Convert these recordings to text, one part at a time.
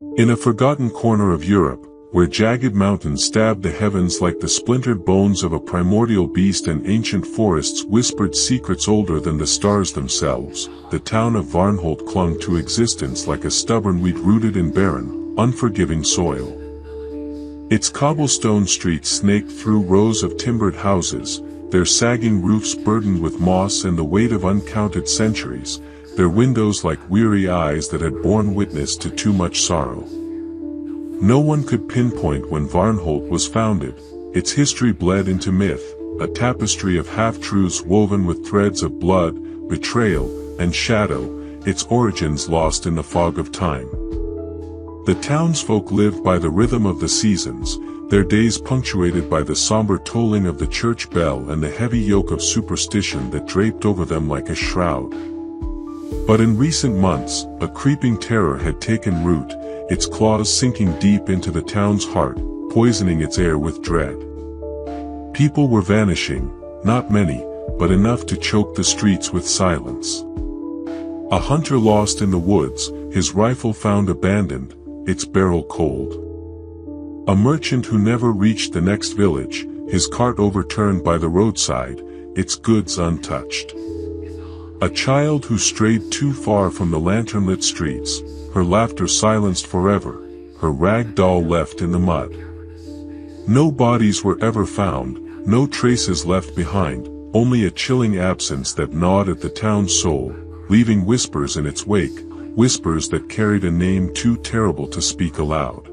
In a forgotten corner of Europe, where jagged mountains stabbed the heavens like the splintered bones of a primordial beast and ancient forests whispered secrets older than the stars themselves, the town of Varnholt clung to existence like a stubborn weed rooted in barren, unforgiving soil. Its cobblestone streets snaked through rows of timbered houses, their sagging roofs burdened with moss and the weight of uncounted centuries, their windows like weary eyes that had borne witness to too much sorrow. No one could pinpoint when Varnholt was founded. Its history bled into myth, a tapestry of half-truths woven with threads of blood, betrayal, and shadow, its origins lost in the fog of time. The townsfolk lived by the rhythm of the seasons, their days punctuated by the somber tolling of the church bell and the heavy yoke of superstition that draped over them like a shroud. But in recent months, a creeping terror had taken root, its claws sinking deep into the town's heart, poisoning its air with dread. People were vanishing, not many, but enough to choke the streets with silence. A hunter lost in the woods, his rifle found abandoned, its barrel cold. A merchant who never reached the next village, his cart overturned by the roadside, its goods untouched. A child who strayed too far from the lantern-lit streets, her laughter silenced forever, her rag doll left in the mud. No bodies were ever found, no traces left behind, only a chilling absence that gnawed at the town's soul, leaving whispers in its wake, whispers that carried a name too terrible to speak aloud.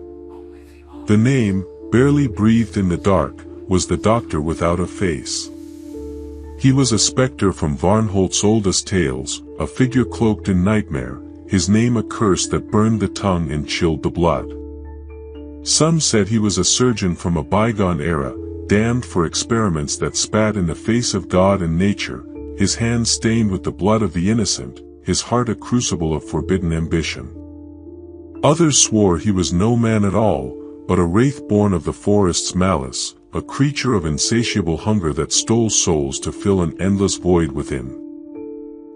The name, barely breathed in the dark, was the doctor without a face. He was a specter from Varnholt's oldest tales, a figure cloaked in nightmare, his name a curse that burned the tongue and chilled the blood. Some said he was a surgeon from a bygone era, damned for experiments that spat in the face of God and nature, his hands stained with the blood of the innocent, his heart a crucible of forbidden ambition. Others swore he was no man at all, but a wraith born of the forest's malice, a creature of insatiable hunger that stole souls to fill an endless void within.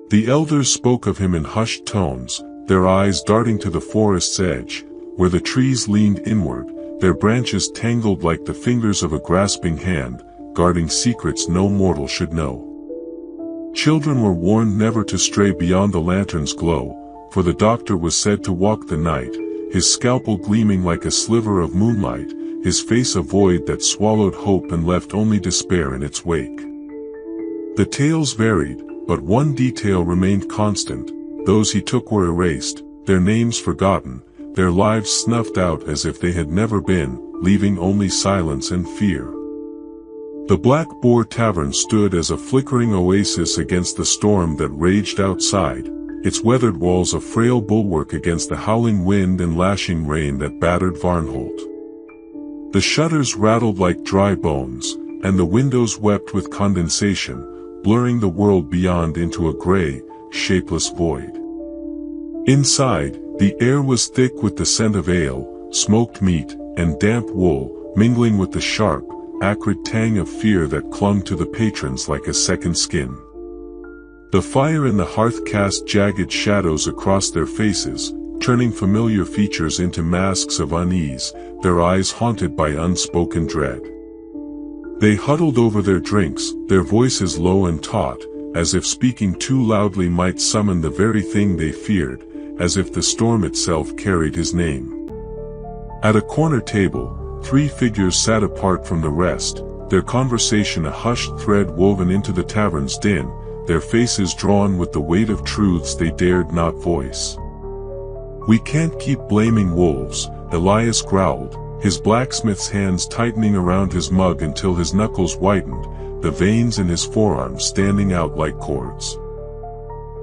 The elders spoke of him in hushed tones, their eyes darting to the forest's edge, where the trees leaned inward, their branches tangled like the fingers of a grasping hand, guarding secrets no mortal should know. Children were warned never to stray beyond the lantern's glow, for the doctor was said to walk the night, his scalpel gleaming like a sliver of moonlight, his face a void that swallowed hope and left only despair in its wake. The tales varied, but one detail remained constant: those he took were erased, their names forgotten, their lives snuffed out as if they had never been, leaving only silence and fear. The Black Boar Tavern stood as a flickering oasis against the storm that raged outside, its weathered walls a frail bulwark against the howling wind and lashing rain that battered Varnholt. The shutters rattled like dry bones, and the windows wept with condensation, blurring the world beyond into a gray, shapeless void. Inside, the air was thick with the scent of ale, smoked meat, and damp wool, mingling with the sharp, acrid tang of fear that clung to the patrons like a second skin. The fire in the hearth cast jagged shadows across their faces, turning familiar features into masks of unease, their eyes haunted by unspoken dread. They huddled over their drinks, their voices low and taut, as if speaking too loudly might summon the very thing they feared, as if the storm itself carried his name. At a corner table, three figures sat apart from the rest, their conversation a hushed thread woven into the tavern's din, their faces drawn with the weight of truths they dared not voice. "We can't keep blaming wolves," Elias growled, his blacksmith's hands tightening around his mug until his knuckles whitened, the veins in his forearms standing out like cords.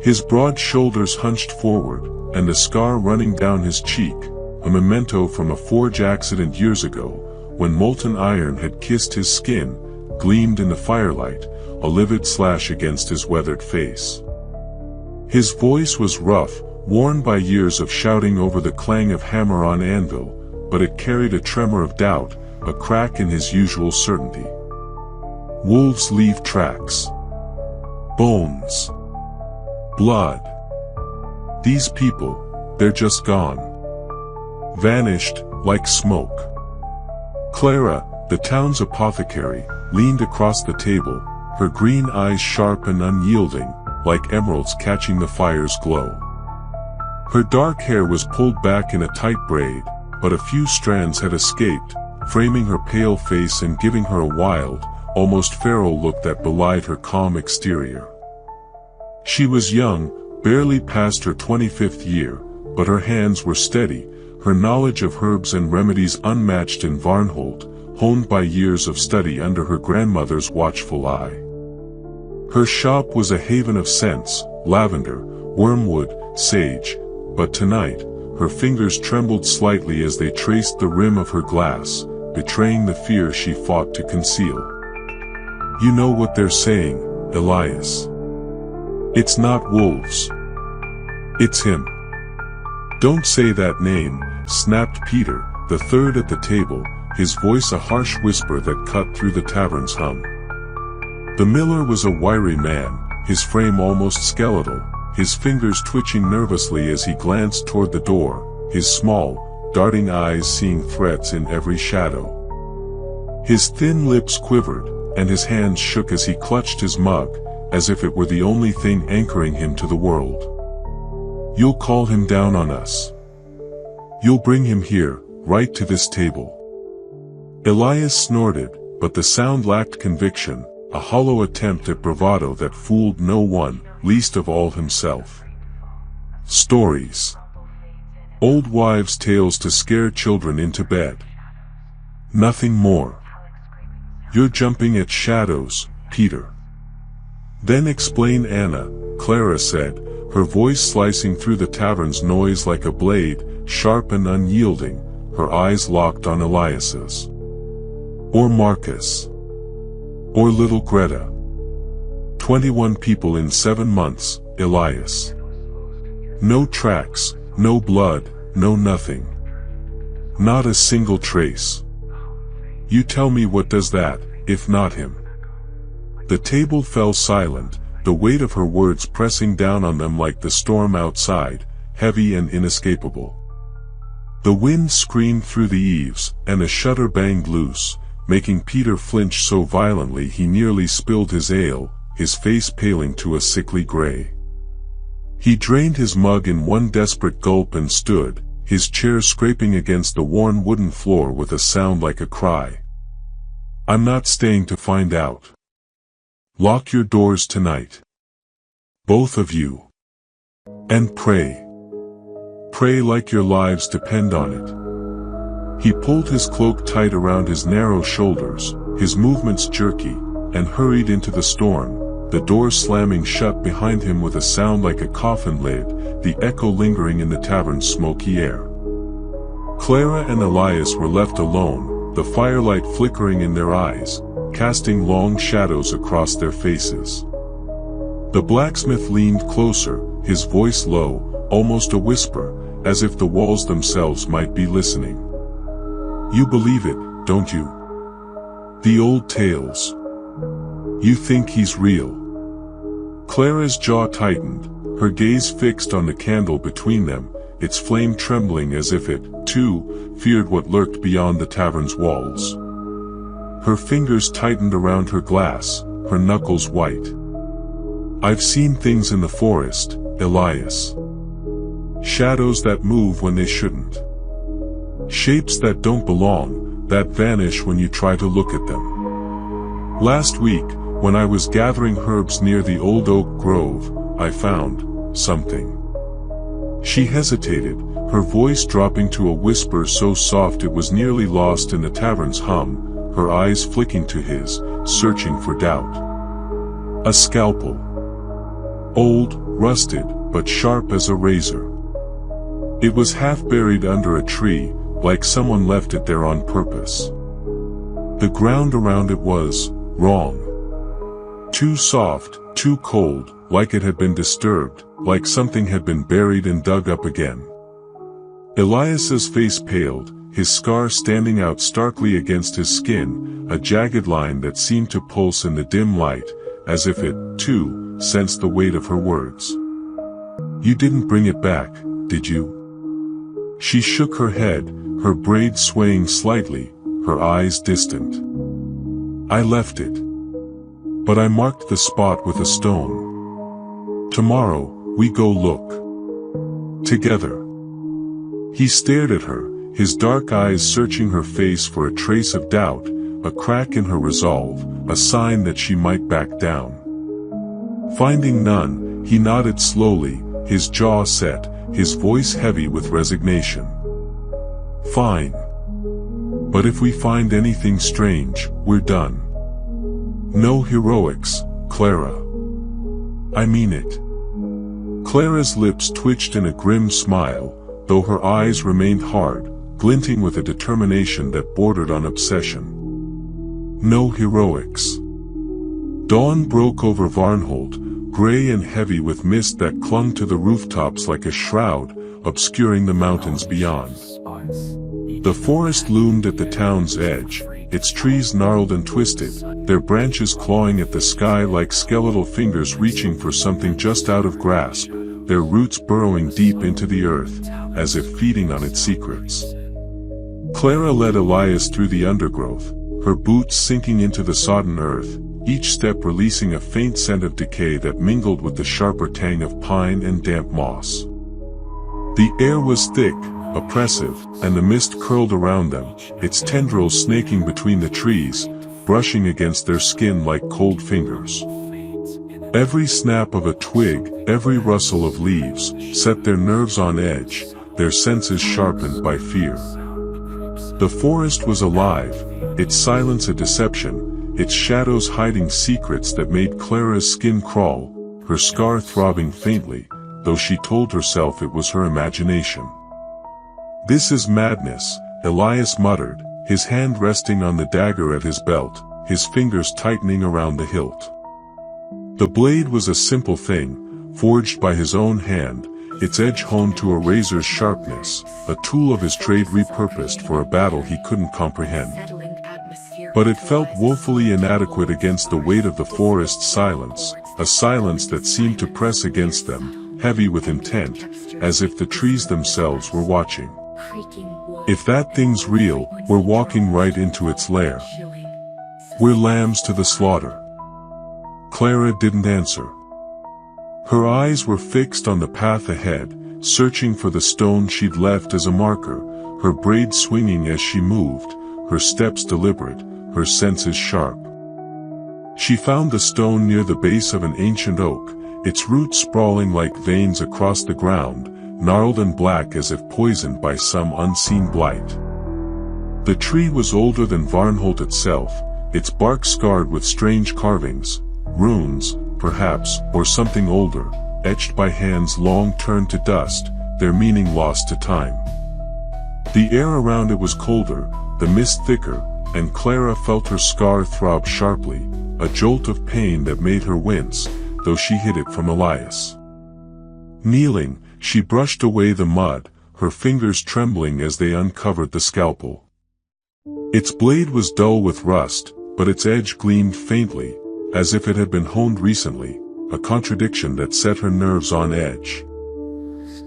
His broad shoulders hunched forward, and the scar running down his cheek, a memento from a forge accident years ago, when molten iron had kissed his skin, gleamed in the firelight, a livid slash against his weathered face. His voice was rough, worn by years of shouting over the clang of hammer on anvil, but it carried a tremor of doubt, a crack in his usual certainty. "Wolves leave tracks. Bones. Blood. These people, they're just gone. vanished, like smoke. Clara, the town's apothecary, leaned across the table, her green eyes sharp and unyielding, like emeralds catching the fire's glow. Her dark hair was pulled back in a tight braid, but a few strands had escaped, framing her pale face and giving her a wild, almost feral look that belied her calm exterior. She was young, barely past her 25th year, but her hands were steady, her knowledge of herbs and remedies unmatched in Varnholt, honed by years of study under her grandmother's watchful eye. Her shop was a haven of scents, lavender, wormwood, sage, but tonight, her fingers trembled slightly as they traced the rim of her glass, betraying the fear she fought to conceal. "You know what they're saying, Elias. It's not wolves. It's him." "Don't say that name," snapped Peter, the third at the table, his voice a harsh whisper that cut through the tavern's hum. The miller was a wiry man, his frame almost skeletal, his fingers twitching nervously as he glanced toward the door, his small, darting eyes seeing threats in every shadow. His thin lips quivered, and his hands shook as he clutched his mug, as if it were the only thing anchoring him to the world. "You'll call him down on us. You'll bring him here, right to this table." Elias snorted, but the sound lacked conviction, a hollow attempt at bravado that fooled no one, least of all himself. Stories. Old wives' tales to scare children into bed. Nothing more. "You're jumping at shadows, Peter." "Then explain, Anna," Clara said, her voice slicing through the tavern's noise like a blade, sharp and unyielding, her eyes locked on Elias's. "Or Marcus. Or little Greta. 21 people in 7 months, Elias. No tracks, no blood, no nothing. Not a single trace. You tell me what does that, if not him?" The table fell silent, the weight of her words pressing down on them like the storm outside, heavy and inescapable. The wind screamed through the eaves, and a shutter banged loose, making Peter flinch so violently he nearly spilled his ale, his face paling to a sickly gray. He drained his mug in one desperate gulp and stood, his chair scraping against the worn wooden floor with a sound like a cry. "I'm not staying to find out. Lock your doors tonight. Both of you. And pray. Pray like your lives depend on it." He pulled his cloak tight around his narrow shoulders, his movements jerky, and hurried into the storm, the door slamming shut behind him with a sound like a coffin lid, the echo lingering in the tavern's smoky air. Clara and Elias were left alone, the firelight flickering in their eyes, casting long shadows across their faces. The blacksmith leaned closer, his voice low, almost a whisper, as if the walls themselves might be listening. "You believe it, don't you? The old tales. You think he's real?" Clara's jaw tightened, her gaze fixed on the candle between them, its flame trembling as if it, too, feared what lurked beyond the tavern's walls. Her fingers tightened around her glass, her knuckles white. "I've seen things in the forest, Elias. Shadows that move when they shouldn't. Shapes that don't belong, that vanish when you try to look at them. Last week, when I was gathering herbs near the old oak grove, I found something." She hesitated, her voice dropping to a whisper so soft it was nearly lost in the tavern's hum, her eyes flicking to his, searching for doubt. "A scalpel. Old, rusted, but sharp as a razor. It was half buried under a tree, like someone left it there on purpose. The ground around it was wrong. Too soft, too cold, like it had been disturbed, like something had been buried and dug up again." Elias's face paled, his scar standing out starkly against his skin, a jagged line that seemed to pulse in the dim light, as if it, too, sensed the weight of her words. "You didn't bring it back, did you?" She shook her head, her braids swaying slightly, her eyes distant. I left it. But I marked the spot with a stone. Tomorrow, we go look. Together. He stared at her, his dark eyes searching her face for a trace of doubt, a crack in her resolve, a sign that she might back down. Finding none, he nodded slowly, his jaw set, his voice heavy with resignation. Fine. But if we find anything strange, we're done. No heroics, Clara. I mean it. Clara's lips twitched in a grim smile, though her eyes remained hard, glinting with a determination that bordered on obsession. No heroics. Dawn broke over Varnholt, gray and heavy with mist that clung to the rooftops like a shroud, obscuring the mountains beyond. The forest loomed at the town's edge, its trees gnarled and twisted, their branches clawing at the sky like skeletal fingers reaching for something just out of grasp, their roots burrowing deep into the earth, as if feeding on its secrets. Clara led Elias through the undergrowth, her boots sinking into the sodden earth, each step releasing a faint scent of decay that mingled with the sharper tang of pine and damp moss. The air was thick, oppressive, and the mist curled around them, its tendrils snaking between the trees, brushing against their skin like cold fingers. Every snap of a twig, every rustle of leaves, set their nerves on edge, their senses sharpened by fear. The forest was alive, its silence a deception, its shadows hiding secrets that made Clara's skin crawl, her scar throbbing faintly, though she told herself it was her imagination. This is madness, Elias muttered, his hand resting on the dagger at his belt, his fingers tightening around the hilt. The blade was a simple thing, forged by his own hand, its edge honed to a razor's sharpness, a tool of his trade repurposed for a battle he couldn't comprehend. But it felt woefully inadequate against the weight of the forest's silence, a silence that seemed to press against them, heavy with intent, as if the trees themselves were watching. If that thing's real, we're walking right into its lair. We're lambs to the slaughter. Clara didn't answer. Her eyes were fixed on the path ahead, searching for the stone she'd left as a marker, her braids swinging as she moved, her steps deliberate, her senses sharp. She found the stone near the base of an ancient oak, its roots sprawling like veins across the ground, gnarled and black as if poisoned by some unseen blight. The tree was older than Varnholt itself, its bark scarred with strange carvings, runes, perhaps, or something older, etched by hands long turned to dust, their meaning lost to time. The air around it was colder, the mist thicker, and Clara felt her scar throb sharply, a jolt of pain that made her wince, though she hid it from Elias. Kneeling, she brushed away the mud, her fingers trembling as they uncovered the scalpel. Its blade was dull with rust, but its edge gleamed faintly, as if it had been honed recently, a contradiction that set her nerves on edge.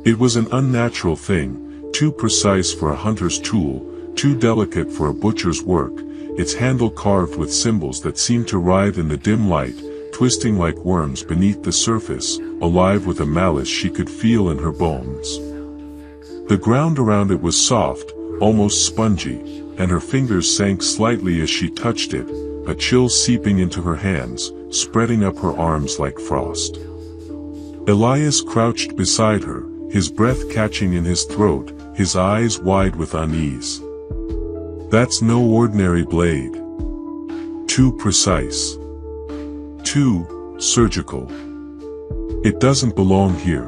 It was an unnatural thing, too precise for a hunter's tool, too delicate for a butcher's work, its handle carved with symbols that seemed to writhe in the dim light, twisting like worms beneath the surface, alive with a malice she could feel in her bones. The ground around it was soft, almost spongy, and her fingers sank slightly as she touched it, a chill seeping into her hands, spreading up her arms like frost. Elias crouched beside her, his breath catching in his throat, his eyes wide with unease. That's no ordinary blade. Too precise. Too surgical. It doesn't belong here.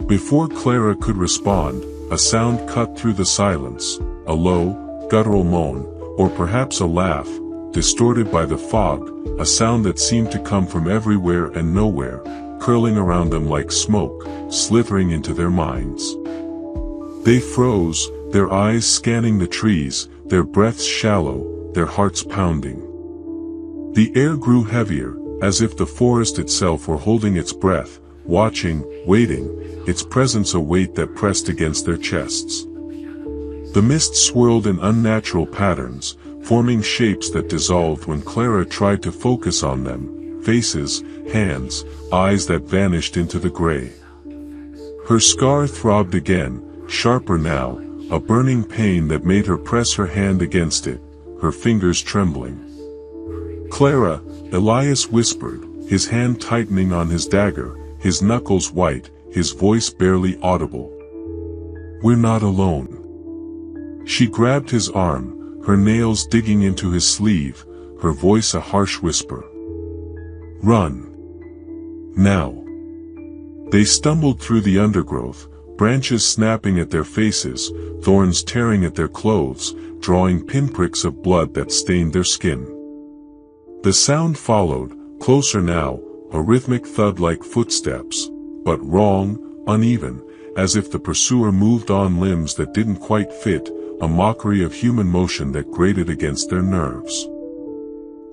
Before Clara could respond, a sound cut through the silence, a low, guttural moan, or perhaps a laugh, distorted by the fog, a sound that seemed to come from everywhere and nowhere, curling around them like smoke, slithering into their minds. They froze, their eyes scanning the trees, their breaths shallow, their hearts pounding. The air grew heavier, as if the forest itself were holding its breath, watching, waiting, its presence a weight that pressed against their chests. The mist swirled in unnatural patterns, forming shapes that dissolved when Clara tried to focus on them, faces, hands, eyes that vanished into the gray. Her scar throbbed again, sharper now, a burning pain that made her press her hand against it, her fingers trembling. "Clara," Elias whispered, his hand tightening on his dagger, his knuckles white, his voice barely audible. "We're not alone." She grabbed his arm, her nails digging into his sleeve, her voice a harsh whisper. "Run. Now." They stumbled through the undergrowth, branches snapping at their faces, thorns tearing at their clothes, drawing pinpricks of blood that stained their skin. The sound followed, closer now, a rhythmic thud like footsteps, but wrong, uneven, as if the pursuer moved on limbs that didn't quite fit, a mockery of human motion that grated against their nerves.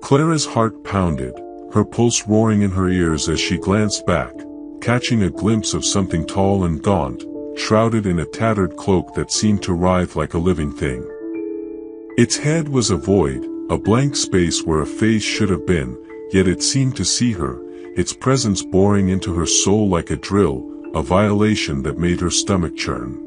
Clara's heart pounded, her pulse roaring in her ears as she glanced back, catching a glimpse of something tall and gaunt, shrouded in a tattered cloak that seemed to writhe like a living thing. Its head was a void, a blank space where a face should have been, yet it seemed to see her, its presence boring into her soul like a drill, a violation that made her stomach churn.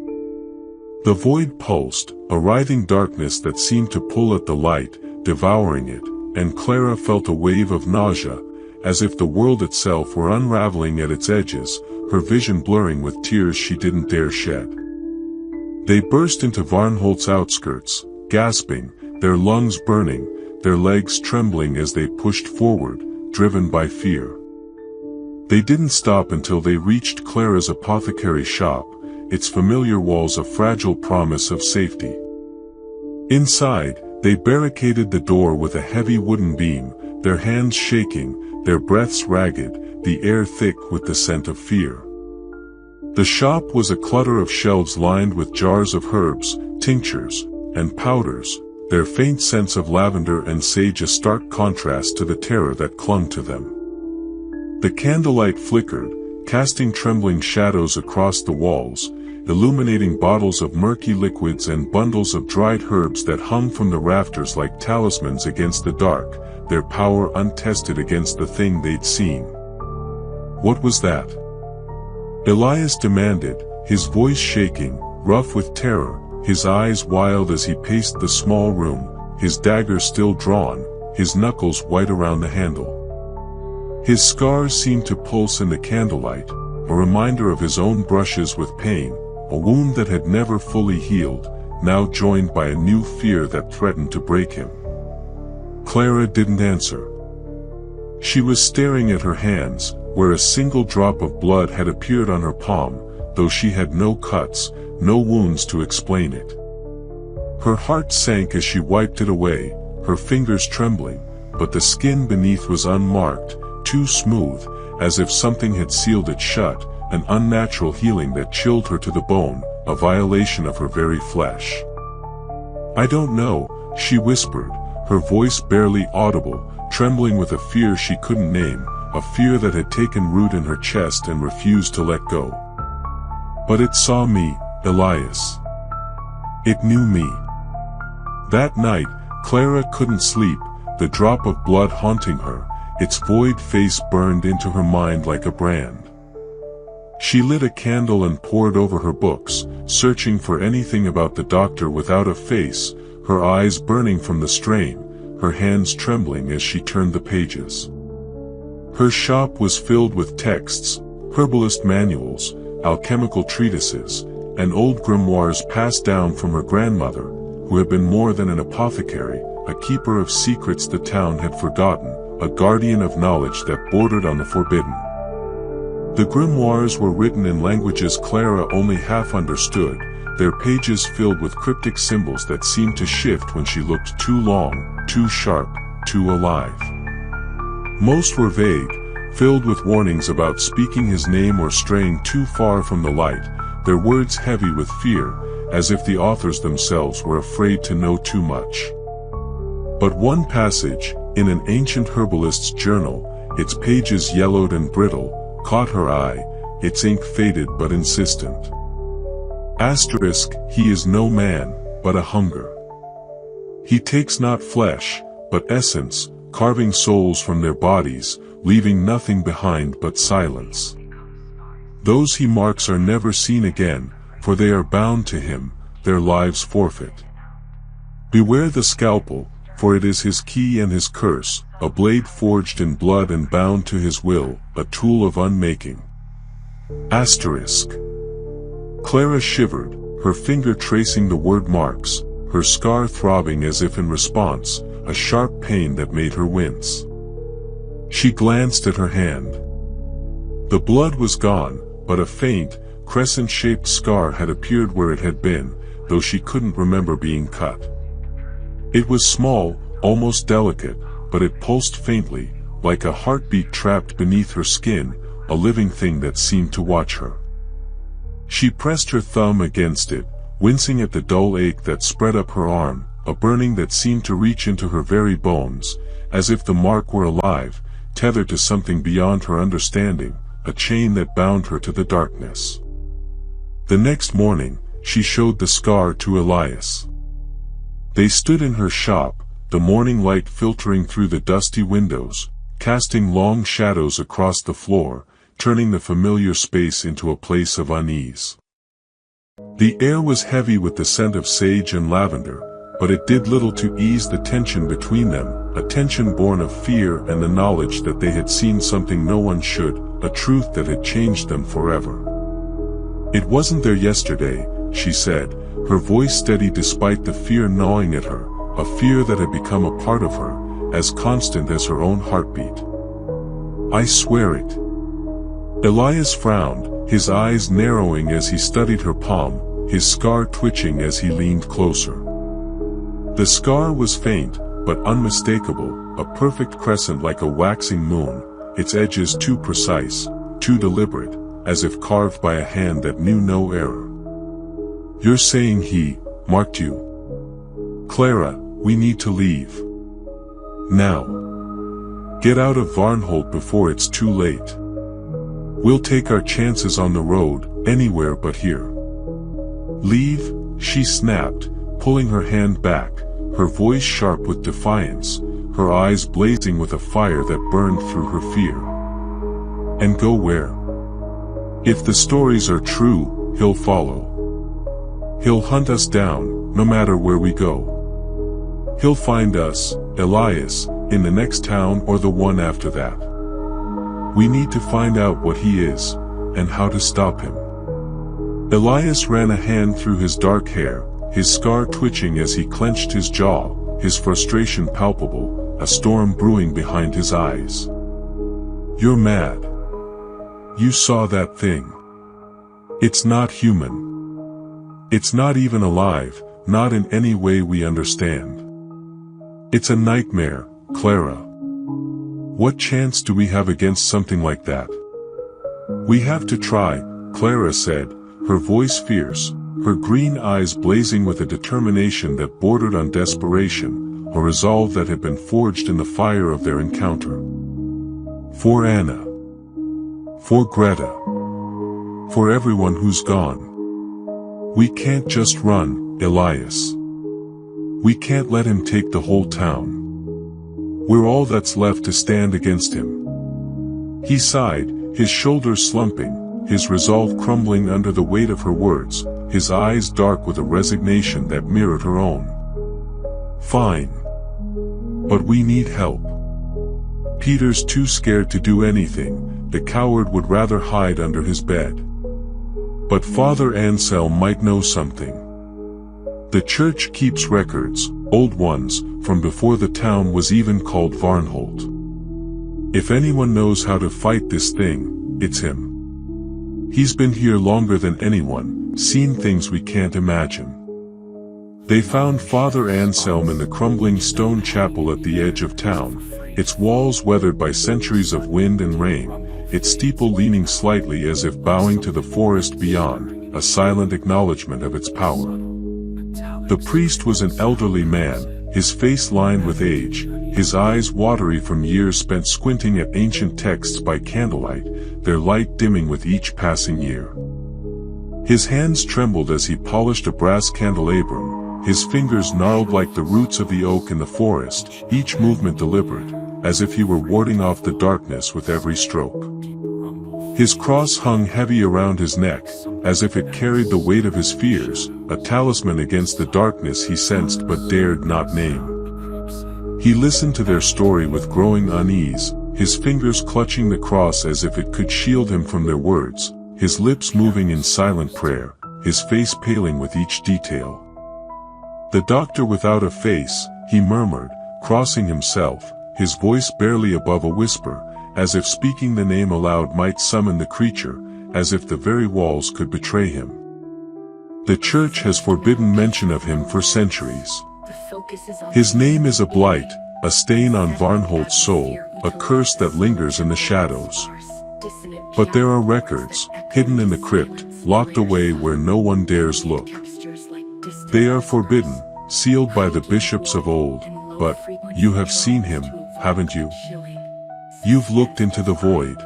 The void pulsed, a writhing darkness that seemed to pull at the light, devouring it, and Clara felt a wave of nausea, as if the world itself were unraveling at its edges, her vision blurring with tears she didn't dare shed. They burst into Varnholt's outskirts, gasping, their lungs burning, their legs trembling as they pushed forward, driven by fear. They didn't stop until they reached Clara's apothecary shop, its familiar walls a fragile promise of safety. Inside, they barricaded the door with a heavy wooden beam, their hands shaking, their breaths ragged, the air thick with the scent of fear. The shop was a clutter of shelves lined with jars of herbs, tinctures, and powders, their faint scents of lavender and sage a stark contrast to the terror that clung to them. The candlelight flickered, casting trembling shadows across the walls, illuminating bottles of murky liquids and bundles of dried herbs that hung from the rafters like talismans against the dark, their power untested against the thing they'd seen. "What was that?" Elias demanded, his voice shaking, rough with terror, his eyes wild as he paced the small room, his dagger still drawn, his knuckles white around the handle. His scars seemed to pulse in the candlelight, a reminder of his own brushes with pain, a wound that had never fully healed, now joined by a new fear that threatened to break him. Clara didn't answer. She was staring at her hands, where a single drop of blood had appeared on her palm, though she had no cuts, no wounds to explain it. Her heart sank as she wiped it away, her fingers trembling, but the skin beneath was unmarked, too smooth, as if something had sealed it shut, an unnatural healing that chilled her to the bone, a violation of her very flesh. "I don't know," she whispered, her voice barely audible, trembling with a fear she couldn't name, a fear that had taken root in her chest and refused to let go. "But it saw me, Elias. It knew me." That night, Clara couldn't sleep, the drop of blood haunting her, its void face burned into her mind like a brand. She lit a candle and pored over her books, searching for anything about the doctor without a face, her eyes burning from the strain, her hands trembling as she turned the pages. Her shop was filled with texts, herbalist manuals, alchemical treatises, and old grimoires passed down from her grandmother, who had been more than an apothecary, a keeper of secrets the town had forgotten, a guardian of knowledge that bordered on the forbidden. The grimoires were written in languages Clara only half understood, their pages filled with cryptic symbols that seemed to shift when she looked too long, too sharp, too alive. Most were vague, filled with warnings about speaking his name or straying too far from the light, their words heavy with fear, as if the authors themselves were afraid to know too much. But one passage, in an ancient herbalist's journal, its pages yellowed and brittle, caught her eye, its ink faded but insistent. Asterisk, he is no man, but a hunger. He takes not flesh, but essence, carving souls from their bodies, leaving nothing behind but silence. Those he marks are never seen again, for they are bound to him, their lives forfeit. Beware the scalpel, for it is his key and his curse, a blade forged in blood and bound to his will, a tool of unmaking. Asterisk. Clara shivered, her finger tracing the word marks, her scar throbbing as if in response, a sharp pain that made her wince. She glanced at her hand. The blood was gone, but a faint, crescent-shaped scar had appeared where it had been, though she couldn't remember being cut. It was small, almost delicate, but it pulsed faintly, like a heartbeat trapped beneath her skin, a living thing that seemed to watch her. She pressed her thumb against it, wincing at the dull ache that spread up her arm, a burning that seemed to reach into her very bones, as if the mark were alive, tethered to something beyond her understanding, a chain that bound her to the darkness. The next morning, she showed the scar to Elias. They stood in her shop, the morning light filtering through the dusty windows, casting long shadows across the floor, turning the familiar space into a place of unease. The air was heavy with the scent of sage and lavender, but it did little to ease the tension between them, a tension born of fear and the knowledge that they had seen something no one should, a truth that had changed them forever. "It wasn't there yesterday," she said, her voice steady despite the fear gnawing at her, a fear that had become a part of her, as constant as her own heartbeat. "I swear it." Elias frowned, his eyes narrowing as he studied her palm, his scar twitching as he leaned closer. The scar was faint, but unmistakable, a perfect crescent like a waxing moon, its edges too precise, too deliberate, as if carved by a hand that knew no error. "You're saying he marked you?" "Clara, we need to leave. Now. Get out of Varnholt before it's too late. We'll take our chances on the road, anywhere but here." "Leave?" she snapped, pulling her hand back, her voice sharp with defiance, her eyes blazing with a fire that burned through her fear. "And go where? If the stories are true, he'll follow. He'll hunt us down, no matter where we go. He'll find us, Elias, in the next town or the one after that. We need to find out what he is, and how to stop him." Elias ran a hand through his dark hair, his scar twitching as he clenched his jaw, his frustration palpable, a storm brewing behind his eyes. "You're mad. You saw that thing. It's not human. It's not even alive, not in any way we understand. It's a nightmare, Clara. What chance do we have against something like that?" "We have to try," Clara said, her voice fierce, her green eyes blazing with a determination that bordered on desperation, a resolve that had been forged in the fire of their encounter. "For Anna. For Greta. For everyone who's gone. We can't just run, Elias. We can't let him take the whole town. We're all that's left to stand against him." He sighed, his shoulders slumping, his resolve crumbling under the weight of her words, his eyes dark with a resignation that mirrored her own. "Fine. But we need help. Peter's too scared to do anything, the coward would rather hide under his bed. But Father Anselm might know something. The church keeps records, old ones, from before the town was even called Varnholt. If anyone knows how to fight this thing, it's him. He's been here longer than anyone, seen things we can't imagine." They found Father Anselm in the crumbling stone chapel at the edge of town, its walls weathered by centuries of wind and rain, its steeple leaning slightly as if bowing to the forest beyond, a silent acknowledgement of its power. The priest was an elderly man, his face lined with age, his eyes watery from years spent squinting at ancient texts by candlelight, their light dimming with each passing year. His hands trembled as he polished a brass candelabrum, his fingers gnarled like the roots of the oak in the forest, each movement deliberate, as if he were warding off the darkness with every stroke. His cross hung heavy around his neck, as if it carried the weight of his fears, a talisman against the darkness he sensed but dared not name. He listened to their story with growing unease, his fingers clutching the cross as if it could shield him from their words, his lips moving in silent prayer, his face paling with each detail. "The doctor without a face," he murmured, crossing himself, his voice barely above a whisper, as if speaking the name aloud might summon the creature, as if the very walls could betray him. "The church has forbidden mention of him for centuries. His name is a blight, a stain on Varnholt's soul, a curse that lingers in the shadows. But there are records, hidden in the crypt, locked away where no one dares look. They are forbidden, sealed by the bishops of old, but you have seen him, haven't you? You've looked into the void."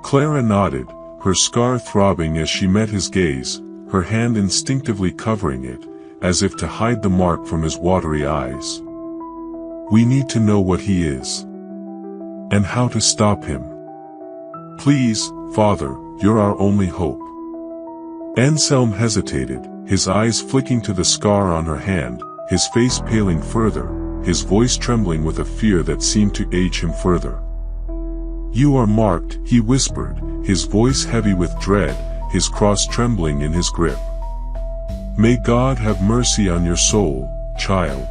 Clara nodded, her scar throbbing as she met his gaze, her hand instinctively covering it, as if to hide the mark from his watery eyes. "We need to know what he is. And how to stop him. Please, Father, you're our only hope." Anselm hesitated, his eyes flicking to the scar on her hand, his face paling further, his voice trembling with a fear that seemed to age him further. "You are marked," he whispered, his voice heavy with dread, his cross trembling in his grip. "May God have mercy on your soul, child."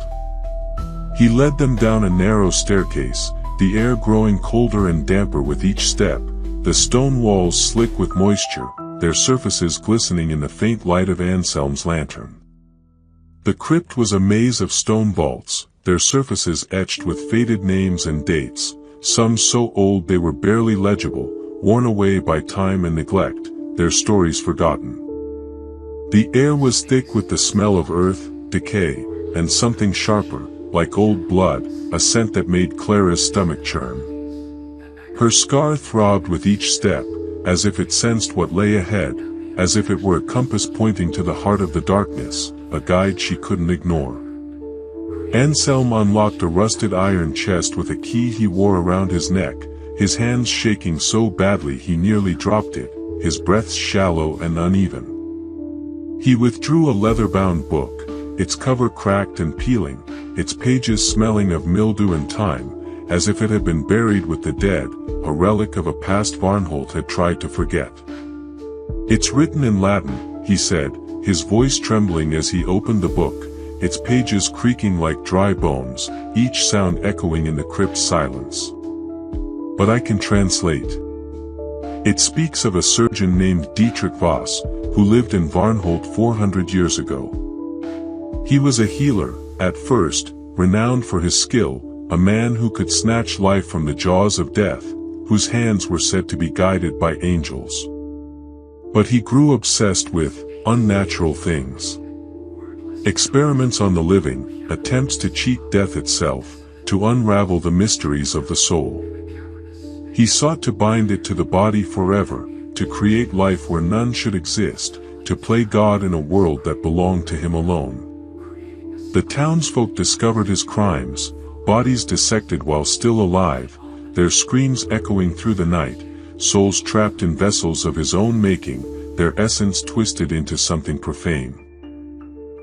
He led them down a narrow staircase, the air growing colder and damper with each step, the stone walls slick with moisture, their surfaces glistening in the faint light of Anselm's lantern. The crypt was a maze of stone vaults, their surfaces etched with faded names and dates, some so old they were barely legible, worn away by time and neglect, their stories forgotten. The air was thick with the smell of earth, decay, and something sharper, like old blood, a scent that made Clara's stomach churn. Her scar throbbed with each step, as if it sensed what lay ahead, as if it were a compass pointing to the heart of the darkness, a guide she couldn't ignore. Anselm unlocked a rusted iron chest with a key he wore around his neck, his hands shaking so badly he nearly dropped it, his breath shallow and uneven. He withdrew a leather-bound book, its cover cracked and peeling, its pages smelling of mildew and time, as if it had been buried with the dead, a relic of a past Varnholt had tried to forget. "It's written in Latin," he said, his voice trembling as he opened the book, its pages creaking like dry bones, each sound echoing in the crypt's silence. "But I can translate. It speaks of a surgeon named Dietrich Voss, who lived in Varnholt 400 years ago. He was a healer, at first, renowned for his skill, a man who could snatch life from the jaws of death, whose hands were said to be guided by angels. But he grew obsessed with unnatural things. Experiments on the living, attempts to cheat death itself, to unravel the mysteries of the soul. He sought to bind it to the body forever, to create life where none should exist, to play God in a world that belonged to him alone. The townsfolk discovered his crimes, bodies dissected while still alive, their screams echoing through the night, souls trapped in vessels of his own making, their essence twisted into something profane.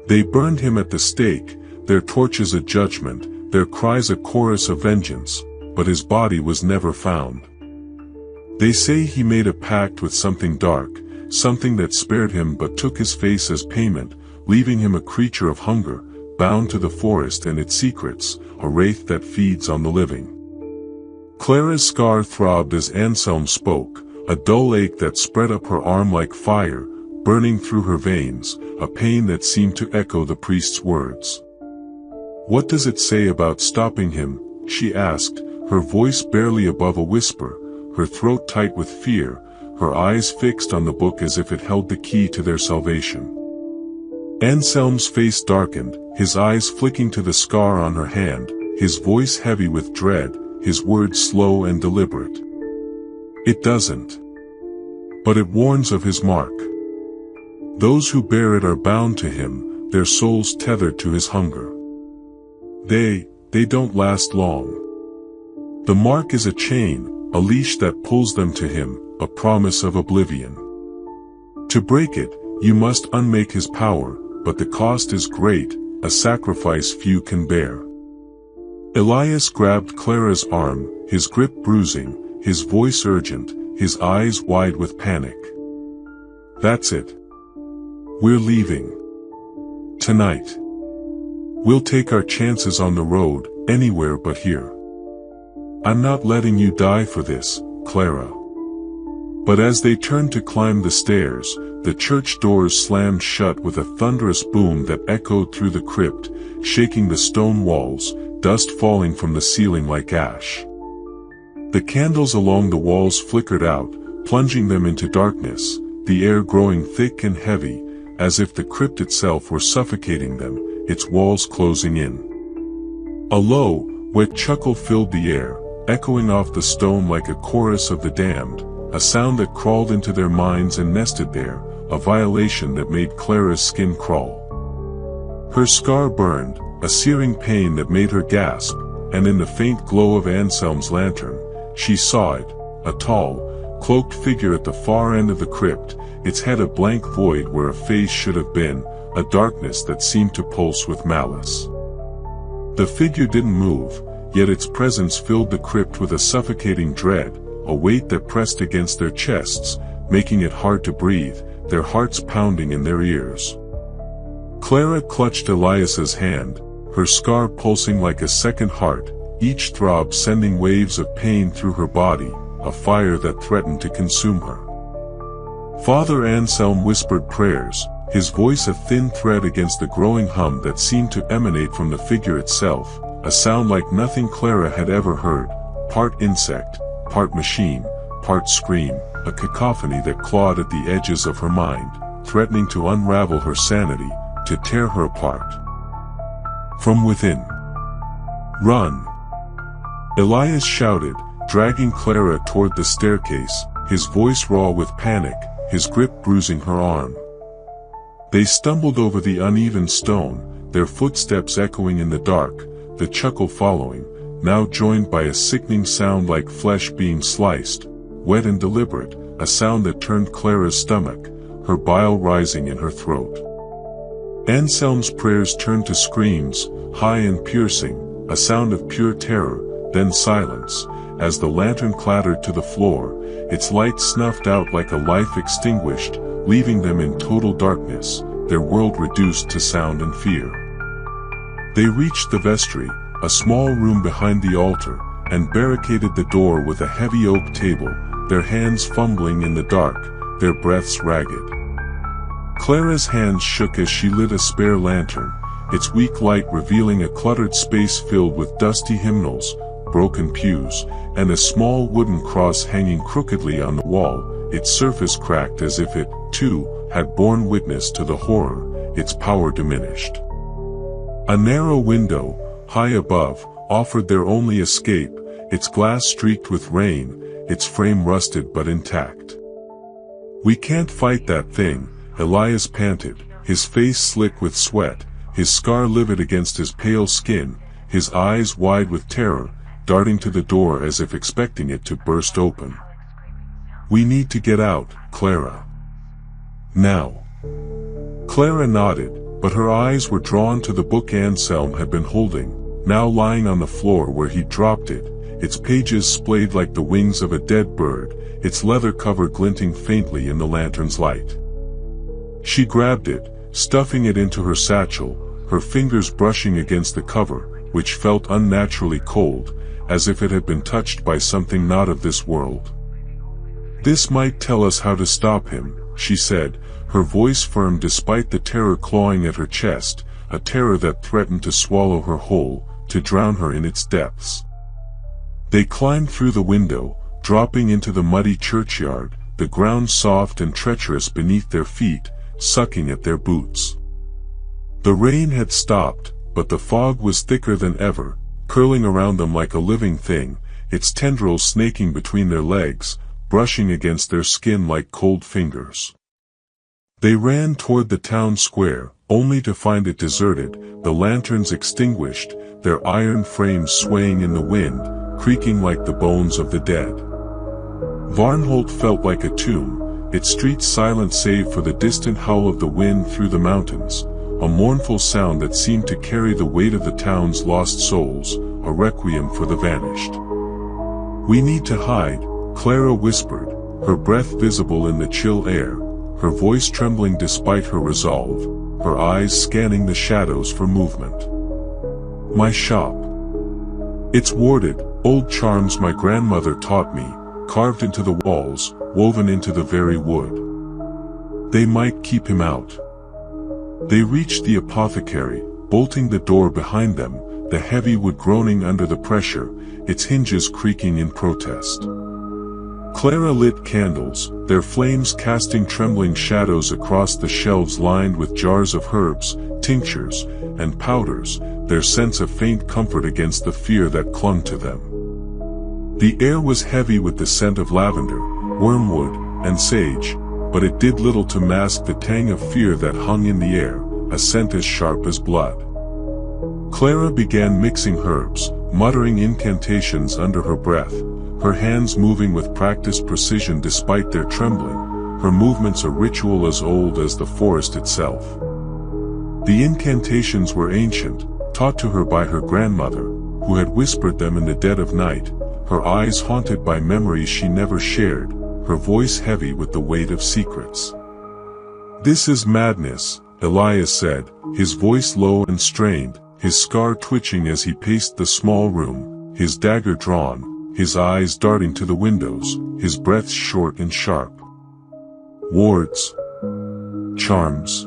They burned him at the stake, their torches a judgment, their cries a chorus of vengeance, but his body was never found. They say he made a pact with something dark, something that spared him but took his face as payment, leaving him a creature of hunger, bound to the forest and its secrets, a wraith that feeds on the living." Clara's scar throbbed as Anselm spoke, a dull ache that spread up her arm like fire, burning through her veins, a pain that seemed to echo the priest's words. "What does it say about stopping him?" she asked, her voice barely above a whisper, her throat tight with fear, her eyes fixed on the book as if it held the key to their salvation. Anselm's face darkened, his eyes flicking to the scar on her hand, his voice heavy with dread, his words slow and deliberate. It doesn't. But it warns of his mark. Those who bear it are bound to him, their souls tethered to his hunger. They don't last long. The mark is a chain, a leash that pulls them to him, a promise of oblivion. To break it, you must unmake his power, but the cost is great, a sacrifice few can bear. Elias grabbed Clara's arm, his grip bruising, his voice urgent, his eyes wide with panic. That's it. We're leaving. Tonight. We'll take our chances on the road, anywhere but here. I'm not letting you die for this, Clara. But as they turned to climb the stairs, the church doors slammed shut with a thunderous boom that echoed through the crypt, shaking the stone walls, dust falling from the ceiling like ash. The candles along the walls flickered out, plunging them into darkness, the air growing thick and heavy, as if the crypt itself were suffocating them, its walls closing in. A low, wet chuckle filled the air, echoing off the stone like a chorus of the damned, a sound that crawled into their minds and nested there, a violation that made Clara's skin crawl. Her scar burned, a searing pain that made her gasp, and in the faint glow of Anselm's lantern, she saw it, a tall, cloaked figure at the far end of the crypt, its head a blank void where a face should have been, a darkness that seemed to pulse with malice. The figure didn't move, yet its presence filled the crypt with a suffocating dread, a weight that pressed against their chests, making it hard to breathe, their hearts pounding in their ears. Clara clutched Elias's hand, her scar pulsing like a second heart, each throb sending waves of pain through her body, a fire that threatened to consume her. Father Anselm whispered prayers, his voice a thin thread against the growing hum that seemed to emanate from the figure itself, a sound like nothing Clara had ever heard, part insect, part machine, part scream, a cacophony that clawed at the edges of her mind, threatening to unravel her sanity, to tear her apart. From within. Run! Elias shouted, dragging Clara toward the staircase, his voice raw with panic, his grip bruising her arm. They stumbled over the uneven stone, their footsteps echoing in the dark, the chuckle following, now joined by a sickening sound like flesh being sliced, wet and deliberate, a sound that turned Clara's stomach, her bile rising in her throat. Anselm's prayers turned to screams, high and piercing, a sound of pure terror, then silence, as the lantern clattered to the floor, its light snuffed out like a life extinguished, leaving them in total darkness, their world reduced to sound and fear. They reached the vestry, a small room behind the altar, and barricaded the door with a heavy oak table, their hands fumbling in the dark, their breaths ragged. Clara's hands shook as she lit a spare lantern, its weak light revealing a cluttered space filled with dusty hymnals, broken pews, and a small wooden cross hanging crookedly on the wall, its surface cracked as if it, too, had borne witness to the horror, its power diminished. A narrow window, high above, offered their only escape, its glass streaked with rain, its frame rusted but intact. "We can't fight that thing," Elias panted, his face slick with sweat, his scar livid against his pale skin, his eyes wide with terror, darting to the door as if expecting it to burst open. "We need to get out, Clara. Now." Clara nodded, but her eyes were drawn to the book Anselm had been holding, now lying on the floor where he dropped it, its pages splayed like the wings of a dead bird, its leather cover glinting faintly in the lantern's light. She grabbed it, stuffing it into her satchel, her fingers brushing against the cover, which felt unnaturally cold, as if it had been touched by something not of this world. "This might tell us how to stop him," she said, her voice firm despite the terror clawing at her chest, a terror that threatened to swallow her whole, to drown her in its depths. They climbed through the window, dropping into the muddy churchyard, the ground soft and treacherous beneath their feet, sucking at their boots. The rain had stopped, but the fog was thicker than ever, curling around them like a living thing, its tendrils snaking between their legs, brushing against their skin like cold fingers. They ran toward the town square, only to find it deserted, the lanterns extinguished, their iron frames swaying in the wind, creaking like the bones of the dead. Varnholt felt like a tomb, its streets silent save for the distant howl of the wind through the mountains, a mournful sound that seemed to carry the weight of the town's lost souls, a requiem for the vanished. "We need to hide," Clara whispered, her breath visible in the chill air, her voice trembling despite her resolve, her eyes scanning the shadows for movement. "My shop. It's warded, old charms my grandmother taught me, carved into the walls, woven into the very wood. They might keep him out." They reached the apothecary, bolting the door behind them, the heavy wood groaning under the pressure, its hinges creaking in protest. Clara lit candles, their flames casting trembling shadows across the shelves lined with jars of herbs, tinctures, and powders, their sense of faint comfort against the fear that clung to them. The air was heavy with the scent of lavender, wormwood, and sage, but it did little to mask the tang of fear that hung in the air, a scent as sharp as blood. Clara began mixing herbs, muttering incantations under her breath, her hands moving with practiced precision despite their trembling, her movements a ritual as old as the forest itself. The incantations were ancient, taught to her by her grandmother, who had whispered them in the dead of night, her eyes haunted by memories she never shared, her voice heavy with the weight of secrets. "This is madness," Elias said, his voice low and strained, his scar twitching as he paced the small room, his dagger drawn, his eyes darting to the windows, his breath short and sharp. "Wards. Charms.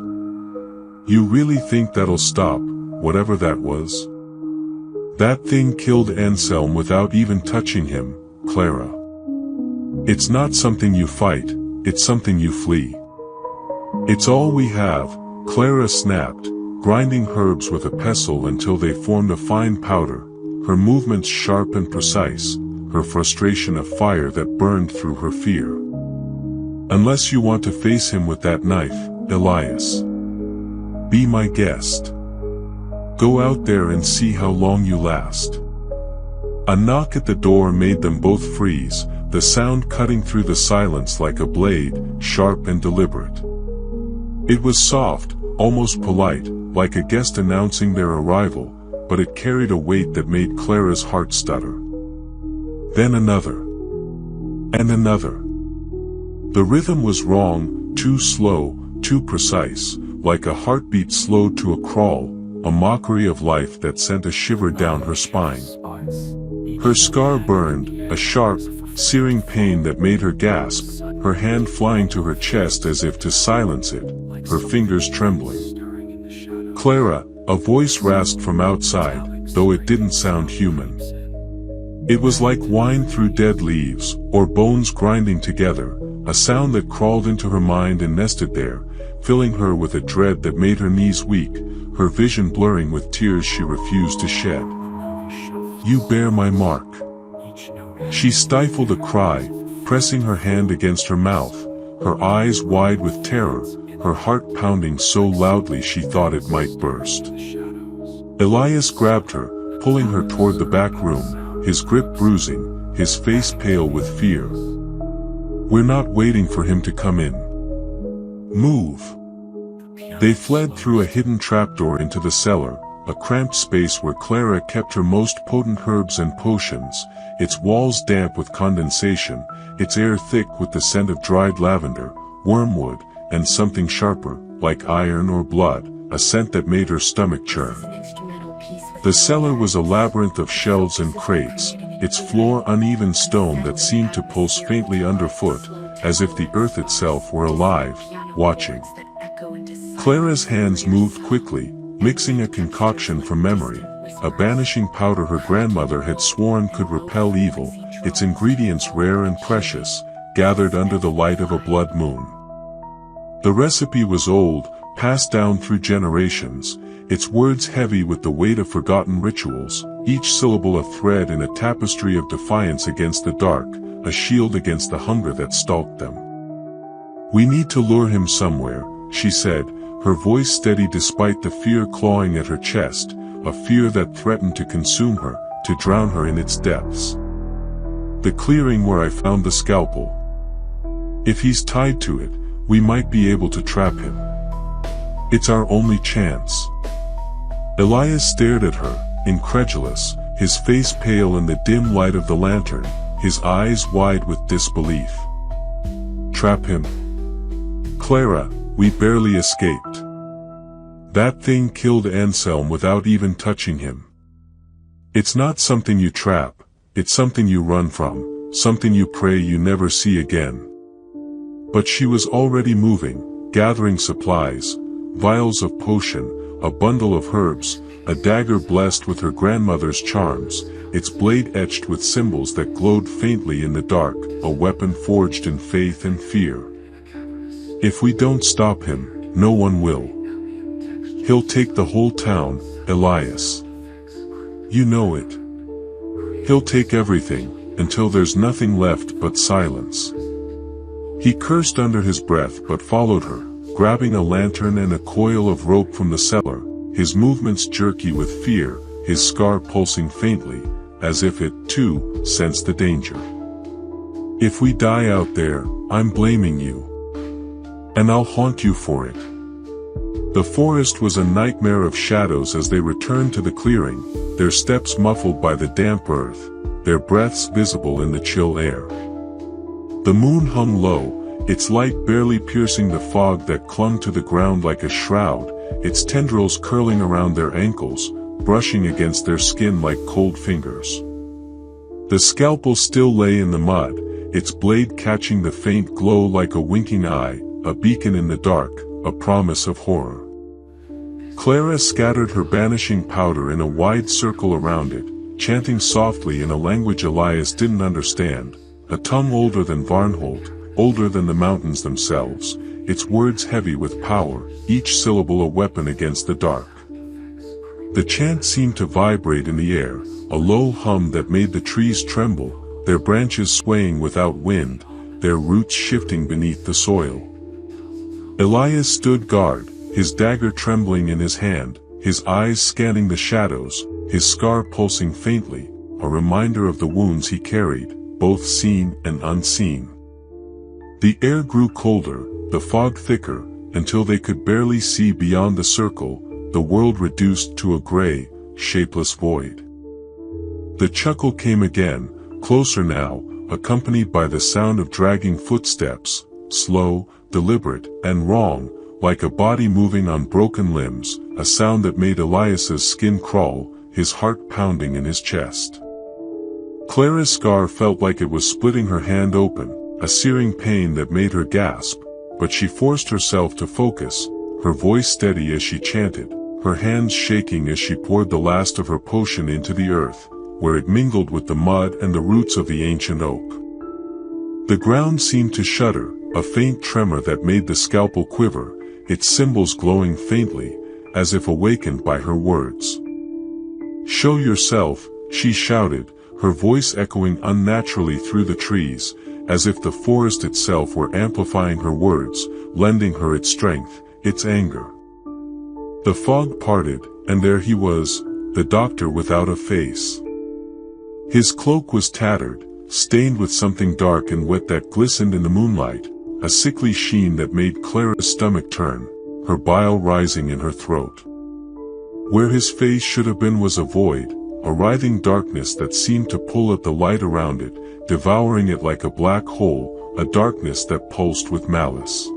You really think that'll stop, whatever that was? That thing killed Anselm without even touching him, Clara. It's not something you fight, it's something you flee. It's all we have," Clara snapped, grinding herbs with a pestle until they formed a fine powder, her movements sharp and precise, her frustration a fire that burned through her fear. "Unless you want to face him with that knife, Elias. Be my guest. Go out there and see how long you last." A knock at the door made them both freeze, the sound cutting through the silence like a blade, sharp and deliberate. It was soft, almost polite, like a guest announcing their arrival, but it carried a weight that made Clara's heart stutter. Then another. And another. The rhythm was wrong, too slow, too precise, like a heartbeat slowed to a crawl, a mockery of life that sent a shiver down her spine. Her scar burned, a sharp, searing pain that made her gasp, her hand flying to her chest as if to silence it, her fingers trembling. "Clara," a voice rasped from outside, though it didn't sound human. It was like wine through dead leaves, or bones grinding together, a sound that crawled into her mind and nested there, filling her with a dread that made her knees weak, her vision blurring with tears she refused to shed. "You bear my mark." She stifled a cry, pressing her hand against her mouth, her eyes wide with terror, her heart pounding so loudly she thought it might burst. Elias grabbed her, pulling her toward the back room, his grip bruising, his face pale with fear. "We're not waiting for him to come in. Move." They fled through a hidden trapdoor into the cellar, a cramped space where Clara kept her most potent herbs and potions, its walls damp with condensation, its air thick with the scent of dried lavender, wormwood, and something sharper, like iron or blood, a scent that made her stomach churn. The cellar was a labyrinth of shelves and crates, its floor uneven stone that seemed to pulse faintly underfoot, as if the earth itself were alive, watching. Clara's hands moved quickly, mixing a concoction from memory, a banishing powder her grandmother had sworn could repel evil, its ingredients rare and precious, gathered under the light of a blood moon. The recipe was old, passed down through generations, its words heavy with the weight of forgotten rituals, each syllable a thread in a tapestry of defiance against the dark, a shield against the hunger that stalked them. "We need to lure him somewhere," she said, her voice steady despite the fear clawing at her chest, a fear that threatened to consume her, to drown her in its depths. "The clearing where I found the scalpel. If he's tied to it, we might be able to trap him. It's our only chance." Elias stared at her, incredulous, his face pale in the dim light of the lantern, his eyes wide with disbelief. "Trap him? Clara, we barely escaped. That thing killed Anselm without even touching him. It's not something you trap, it's something you run from, something you pray you never see again." But she was already moving, gathering supplies, vials of potion, a bundle of herbs, a dagger blessed with her grandmother's charms, its blade etched with symbols that glowed faintly in the dark, a weapon forged in faith and fear. "If we don't stop him, no one will. He'll take the whole town, Elias. You know it. He'll take everything, until there's nothing left but silence." He cursed under his breath but followed her, grabbing a lantern and a coil of rope from the cellar, his movements jerky with fear, his scar pulsing faintly, as if it, too, sensed the danger. "If we die out there, I'm blaming you. And I'll haunt you for it." The forest was a nightmare of shadows as they returned to the clearing, their steps muffled by the damp earth, their breaths visible in the chill air. The moon hung low, its light barely piercing the fog that clung to the ground like a shroud, its tendrils curling around their ankles, brushing against their skin like cold fingers. The scalpel still lay in the mud, its blade catching the faint glow like a winking eye, a beacon in the dark, a promise of horror. Clara scattered her banishing powder in a wide circle around it, chanting softly in a language Elias didn't understand, a tongue older than Varnholt, older than the mountains themselves, its words heavy with power, each syllable a weapon against the dark. The chant seemed to vibrate in the air, a low hum that made the trees tremble, their branches swaying without wind, their roots shifting beneath the soil. Elias stood guard, his dagger trembling in his hand, his eyes scanning the shadows, his scar pulsing faintly, a reminder of the wounds he carried, both seen and unseen. The air grew colder, the fog thicker, until they could barely see beyond the circle, the world reduced to a gray, shapeless void. The chuckle came again, closer now, accompanied by the sound of dragging footsteps, slow, deliberate, and wrong, like a body moving on broken limbs, a sound that made Elias's skin crawl, his heart pounding in his chest. Clara's scar felt like it was splitting her hand open, a searing pain that made her gasp, but she forced herself to focus, her voice steady as she chanted, her hands shaking as she poured the last of her potion into the earth, where it mingled with the mud and the roots of the ancient oak. The ground seemed to shudder, a faint tremor that made the scalpel quiver, its symbols glowing faintly, as if awakened by her words. "Show yourself," she shouted, her voice echoing unnaturally through the trees, as if the forest itself were amplifying her words, lending her its strength, its anger. The fog parted, and there he was, the doctor without a face. His cloak was tattered, stained with something dark and wet that glistened in the moonlight, a sickly sheen that made Clara's stomach turn, her bile rising in her throat. Where his face should have been was a void, a writhing darkness that seemed to pull at the light around it, devouring it like a black hole, a darkness that pulsed with malice.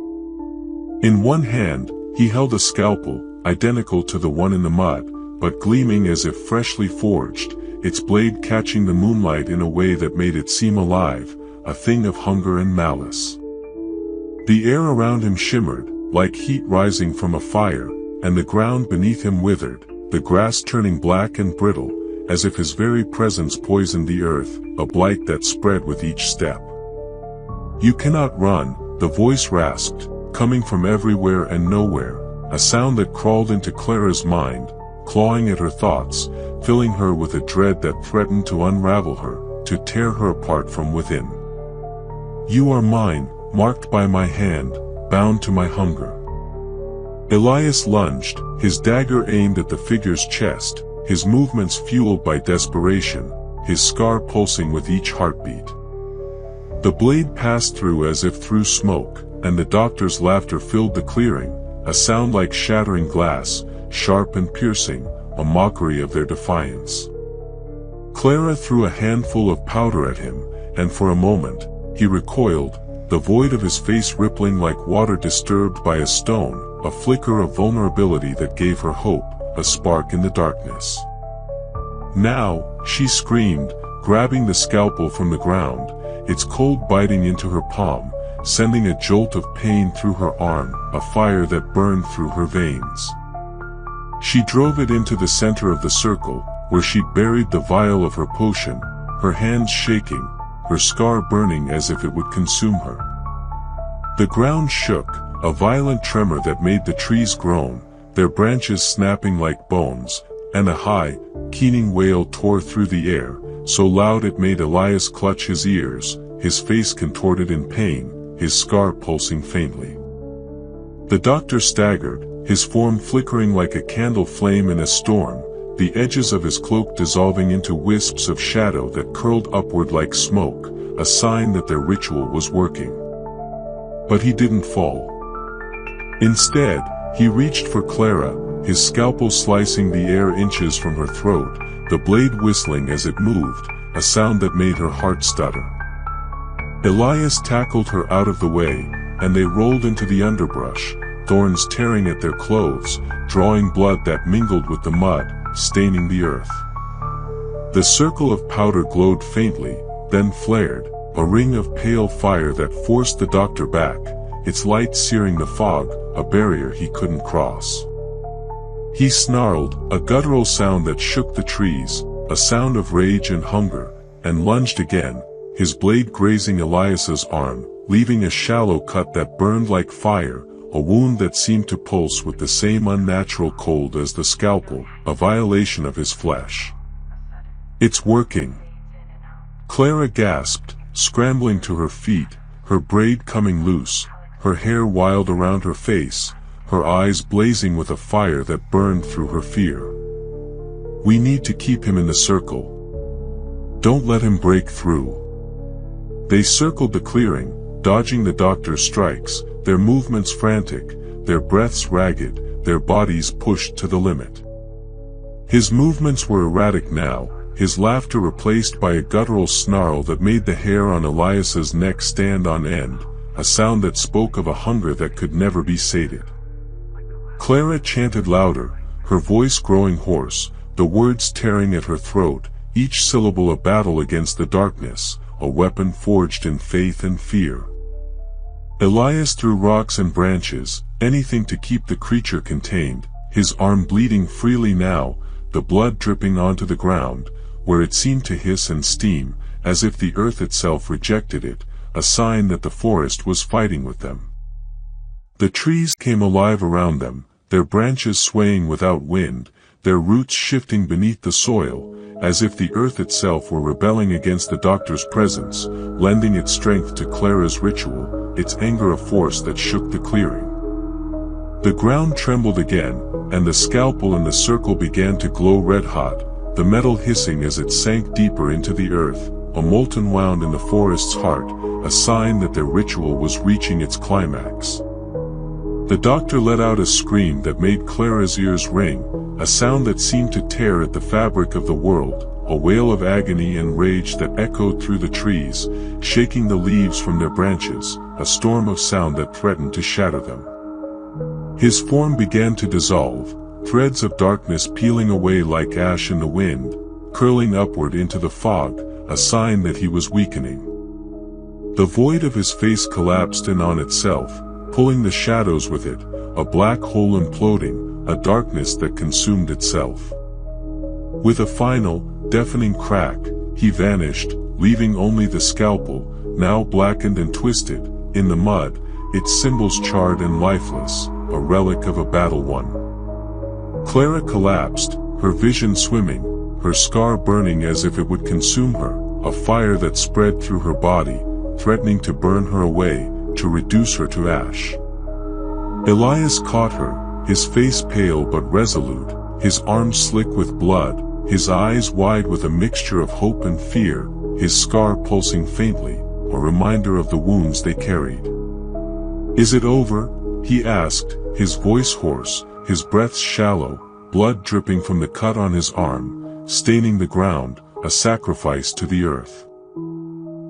In one hand, he held a scalpel, identical to the one in the mud, but gleaming as if freshly forged, its blade catching the moonlight in a way that made it seem alive, a thing of hunger and malice. The air around him shimmered, like heat rising from a fire, and the ground beneath him withered, the grass turning black and brittle, as if his very presence poisoned the earth, a blight that spread with each step. "You cannot run," the voice rasped, coming from everywhere and nowhere, a sound that crawled into Clara's mind, clawing at her thoughts, filling her with a dread that threatened to unravel her, to tear her apart from within. "You are mine, marked by my hand, bound to my hunger." Elias lunged, his dagger aimed at the figure's chest, his movements fueled by desperation, his scar pulsing with each heartbeat. The blade passed through as if through smoke, and the doctor's laughter filled the clearing, a sound like shattering glass, sharp and piercing, a mockery of their defiance. Clara threw a handful of powder at him, and for a moment, he recoiled, the void of his face rippling like water disturbed by a stone, a flicker of vulnerability that gave her hope, a spark in the darkness. "Now," she screamed, grabbing the scalpel from the ground, its cold biting into her palm, sending a jolt of pain through her arm, a fire that burned through her veins. She drove it into the center of the circle, where she buried the vial of her potion, her hands shaking, her scar burning as if it would consume her. The ground shook, a violent tremor that made the trees groan, their branches snapping like bones, and a high, keening wail tore through the air, so loud it made Elias clutch his ears, his face contorted in pain, his scar pulsing faintly. The doctor staggered, his form flickering like a candle flame in a storm, the edges of his cloak dissolving into wisps of shadow that curled upward like smoke, a sign that their ritual was working. But he didn't fall. Instead, he reached for Clara, his scalpel slicing the air inches from her throat, the blade whistling as it moved, a sound that made her heart stutter. Elias tackled her out of the way, and they rolled into the underbrush, thorns tearing at their clothes, drawing blood that mingled with the mud, staining the earth. The circle of powder glowed faintly, then flared, a ring of pale fire that forced the doctor back, its light searing the fog, a barrier he couldn't cross. He snarled, a guttural sound that shook the trees, a sound of rage and hunger, and lunged again, his blade grazing Elias's arm, leaving a shallow cut that burned like fire, a wound that seemed to pulse with the same unnatural cold as the scalpel, a violation of his flesh. "It's working!" Clara gasped, scrambling to her feet, her braid coming loose, her hair wild around her face, her eyes blazing with a fire that burned through her fear. "We need to keep him in the circle. Don't let him break through." They circled the clearing, dodging the doctor's strikes, their movements frantic, their breaths ragged, their bodies pushed to the limit. His movements were erratic now, his laughter replaced by a guttural snarl that made the hair on Elias's neck stand on end, a sound that spoke of a hunger that could never be sated. Clara chanted louder, her voice growing hoarse, the words tearing at her throat, each syllable a battle against the darkness, a weapon forged in faith and fear. Elias threw rocks and branches, anything to keep the creature contained, his arm bleeding freely now, the blood dripping onto the ground, where it seemed to hiss and steam, as if the earth itself rejected it, a sign that the forest was fighting with them. The trees came alive around them, their branches swaying without wind, their roots shifting beneath the soil, as if the earth itself were rebelling against the doctor's presence, lending its strength to Clara's ritual, its anger a force that shook the clearing. The ground trembled again, and the scalpel in the circle began to glow red-hot, the metal hissing as it sank deeper into the earth, a molten wound in the forest's heart, a sign that their ritual was reaching its climax. The doctor let out a scream that made Clara's ears ring, a sound that seemed to tear at the fabric of the world, a wail of agony and rage that echoed through the trees, shaking the leaves from their branches, a storm of sound that threatened to shatter them. His form began to dissolve, threads of darkness peeling away like ash in the wind, curling upward into the fog, a sign that he was weakening. The void of his face collapsed in on itself, pulling the shadows with it, a black hole imploding, a darkness that consumed itself. With a final, deafening crack, he vanished, leaving only the scalpel, now blackened and twisted, in the mud, its symbols charred and lifeless, a relic of a battle won. Clara collapsed, her vision swimming, her scar burning as if it would consume her, a fire that spread through her body, threatening to burn her away, to reduce her to ash. Elias caught her, his face pale but resolute, his arms slick with blood, his eyes wide with a mixture of hope and fear, his scar pulsing faintly, a reminder of the wounds they carried. "Is it over?" he asked, his voice hoarse, his breath shallow, blood dripping from the cut on his arm, staining the ground, a sacrifice to the earth.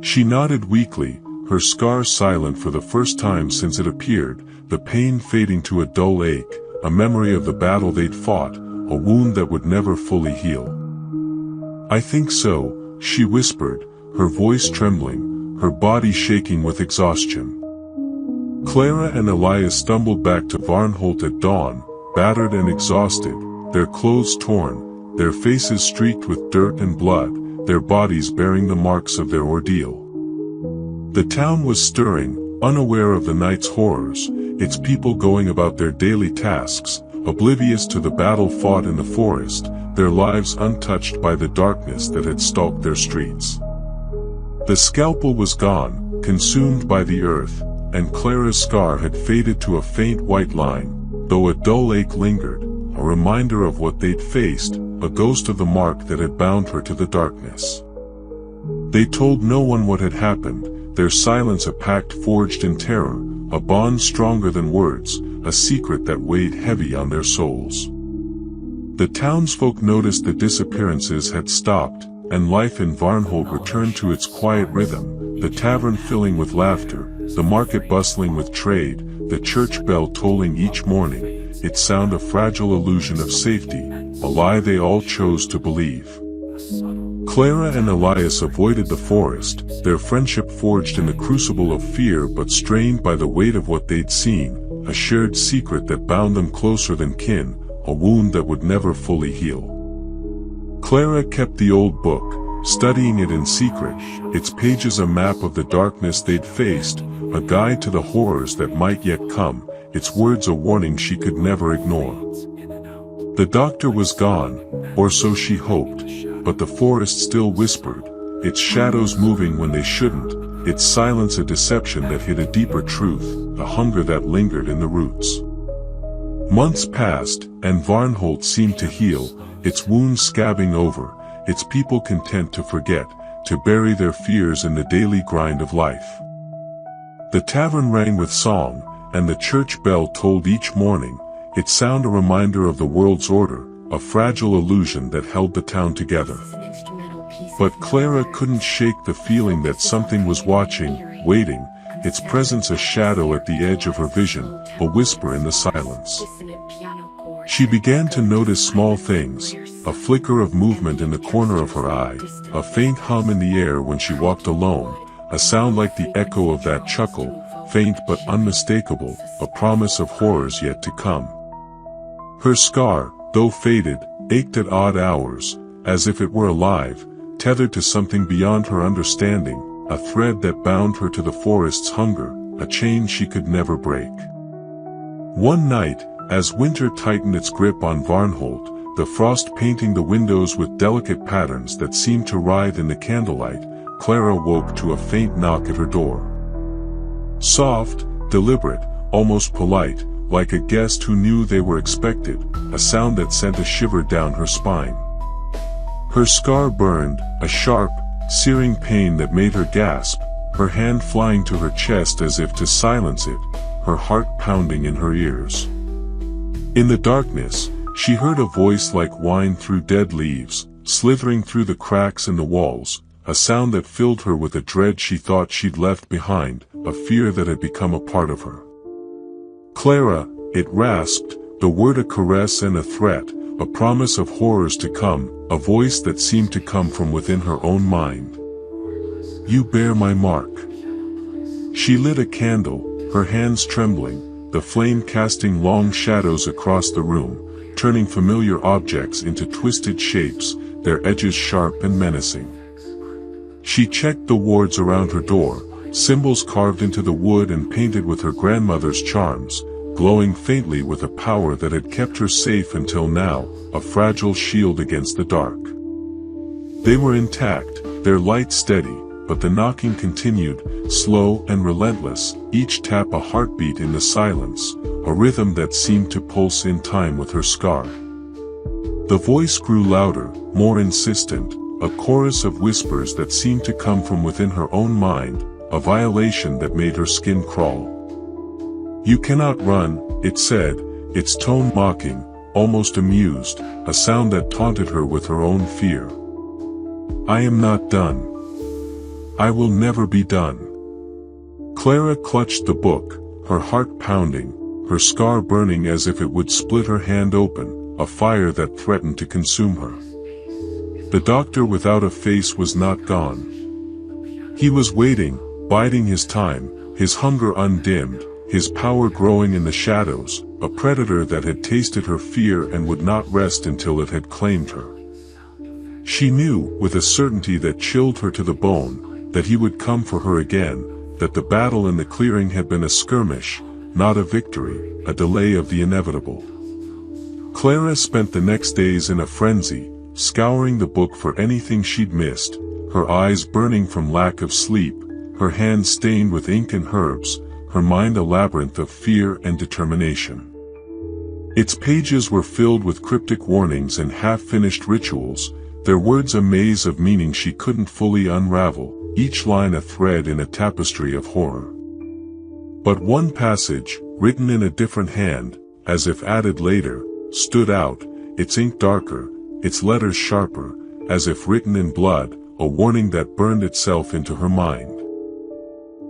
She nodded weakly, her scar silent for the first time since it appeared, the pain fading to a dull ache, a memory of the battle they'd fought, a wound that would never fully heal. "I think so," she whispered, her voice trembling, her body shaking with exhaustion. Clara and Elias stumbled back to Varnholt at dawn, battered and exhausted, their clothes torn, their faces streaked with dirt and blood, their bodies bearing the marks of their ordeal. The town was stirring, unaware of the night's horrors, its people going about their daily tasks, oblivious to the battle fought in the forest, their lives untouched by the darkness that had stalked their streets. The scalpel was gone, consumed by the earth, and Clara's scar had faded to a faint white line, though a dull ache lingered, a reminder of what they'd faced, a ghost of the mark that had bound her to the darkness. They told no one what had happened, their silence a pact forged in terror, a bond stronger than words, a secret that weighed heavy on their souls. The townsfolk noticed the disappearances had stopped, and life in Varnholt returned to its quiet rhythm, the tavern filling with laughter, the market bustling with trade, the church bell tolling each morning, its sound a fragile illusion of safety, a lie they all chose to believe. Clara and Elias avoided the forest, their friendship forged in the crucible of fear but strained by the weight of what they'd seen, a shared secret that bound them closer than kin, a wound that would never fully heal. Clara kept the old book, studying it in secret, its pages a map of the darkness they'd faced, a guide to the horrors that might yet come, its words a warning she could never ignore. The doctor was gone, or so she hoped, but the forest still whispered, its shadows moving when they shouldn't, its silence a deception that hid a deeper truth, a hunger that lingered in the roots. Months passed, and Varnholt seemed to heal, its wounds scabbing over, its people content to forget, to bury their fears in the daily grind of life. The tavern rang with song, and the church bell tolled each morning, its sound a reminder of the world's order, a fragile illusion that held the town together. But Clara couldn't shake the feeling that something was watching, waiting, its presence a shadow at the edge of her vision, a whisper in the silence. She began to notice small things, a flicker of movement in the corner of her eye, a faint hum in the air when she walked alone, a sound like the echo of that chuckle, faint but unmistakable, a promise of horrors yet to come. Her scar, though faded, ached at odd hours, as if it were alive, tethered to something beyond her understanding, a thread that bound her to the forest's hunger, a chain she could never break. One night, as winter tightened its grip on Varnholt, the frost painting the windows with delicate patterns that seemed to writhe in the candlelight, Clara woke to a faint knock at her door. Soft, deliberate, almost polite, like a guest who knew they were expected, a sound that sent a shiver down her spine. Her scar burned, a sharp, searing pain that made her gasp, her hand flying to her chest as if to silence it, her heart pounding in her ears. In the darkness, she heard a voice like whine through dead leaves, slithering through the cracks in the walls, a sound that filled her with a dread she thought she'd left behind, a fear that had become a part of her. "Clara," it rasped, the word a caress and a threat, a promise of horrors to come, a voice that seemed to come from within her own mind. "You bear my mark." She lit a candle, her hands trembling, the flame casting long shadows across the room, turning familiar objects into twisted shapes, their edges sharp and menacing. She checked the wards around her door, symbols carved into the wood and painted with her grandmother's charms, glowing faintly with a power that had kept her safe until now, a fragile shield against the dark. They were intact, their light steady, but the knocking continued, slow and relentless, each tap a heartbeat in the silence, a rhythm that seemed to pulse in time with her scar. The voice grew louder, more insistent, a chorus of whispers that seemed to come from within her own mind, a violation that made her skin crawl. "You cannot run," it said, its tone mocking, almost amused, a sound that taunted her with her own fear. "I am not done. I will never be done." Clara clutched the book, her heart pounding, her scar burning as if it would split her hand open, a fire that threatened to consume her. The doctor without a face was not gone. He was waiting, biding his time, his hunger undimmed, his power growing in the shadows, a predator that had tasted her fear and would not rest until it had claimed her. She knew, with a certainty that chilled her to the bone, that he would come for her again, that the battle in the clearing had been a skirmish, not a victory, a delay of the inevitable. Clara spent the next days in a frenzy, scouring the book for anything she'd missed, her eyes burning from lack of sleep, her hands stained with ink and herbs, her mind a labyrinth of fear and determination. Its pages were filled with cryptic warnings and half-finished rituals, their words a maze of meaning she couldn't fully unravel, each line a thread in a tapestry of horror. But one passage, written in a different hand, as if added later, stood out, its ink darker, its letters sharper, as if written in blood, a warning that burned itself into her mind.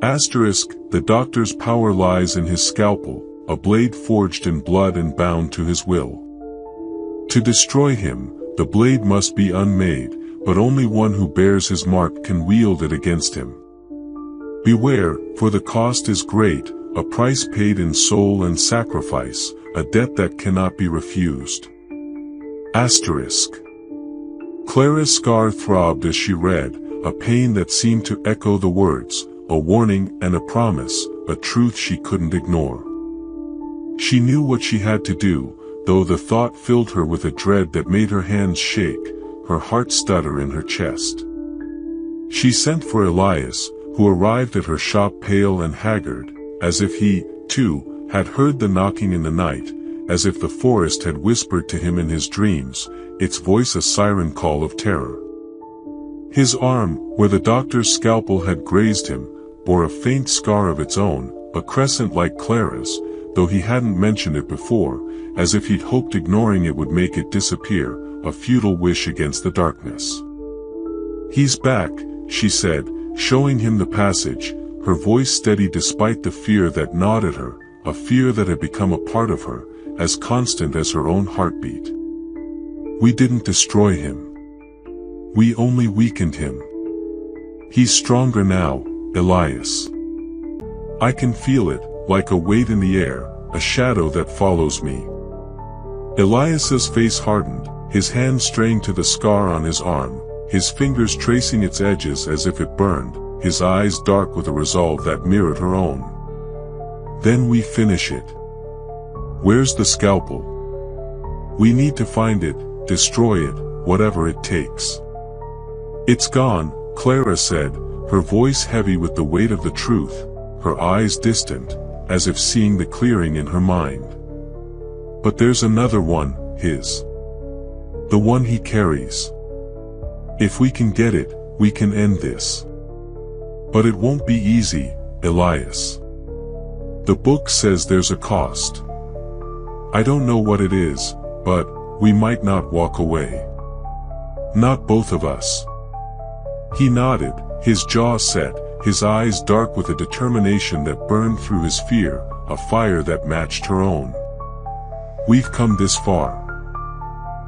Asterisk, the doctor's power lies in his scalpel, a blade forged in blood and bound to his will. To destroy him, the blade must be unmade, but only one who bears his mark can wield it against him. Beware, for the cost is great, a price paid in soul and sacrifice, a debt that cannot be refused. Asterisk. Clara's scar throbbed as she read, a pain that seemed to echo the words, a warning and a promise, a truth she couldn't ignore. She knew what she had to do, though the thought filled her with a dread that made her hands shake, her heart stutter in her chest. She sent for Elias, who arrived at her shop pale and haggard, as if he, too, had heard the knocking in the night, as if the forest had whispered to him in his dreams, its voice a siren call of terror. His arm, where the doctor's scalpel had grazed him, bore a faint scar of its own, a crescent like Clara's, though he hadn't mentioned it before, as if he'd hoped ignoring it would make it disappear, a futile wish against the darkness. "He's back," she said, showing him the passage, her voice steady despite the fear that gnawed at her, a fear that had become a part of her, as constant as her own heartbeat. "We didn't destroy him. We only weakened him. He's stronger now, Elias. I can feel it, like a weight in the air, a shadow that follows me." Elias's face hardened, his hand straying to the scar on his arm, his fingers tracing its edges as if it burned, his eyes dark with a resolve that mirrored her own. "Then we finish it. Where's the scalpel? We need to find it, destroy it, whatever it takes." "It's gone," Clara said, her voice heavy with the weight of the truth, her eyes distant, as if seeing the clearing in her mind. "But there's another one, his. The one he carries. If we can get it, we can end this. But it won't be easy, Elias. The book says there's a cost. I don't know what it is, but we might not walk away. Not both of us." He nodded, his jaw set, his eyes dark with a determination that burned through his fear, a fire that matched her own. "We've come this far.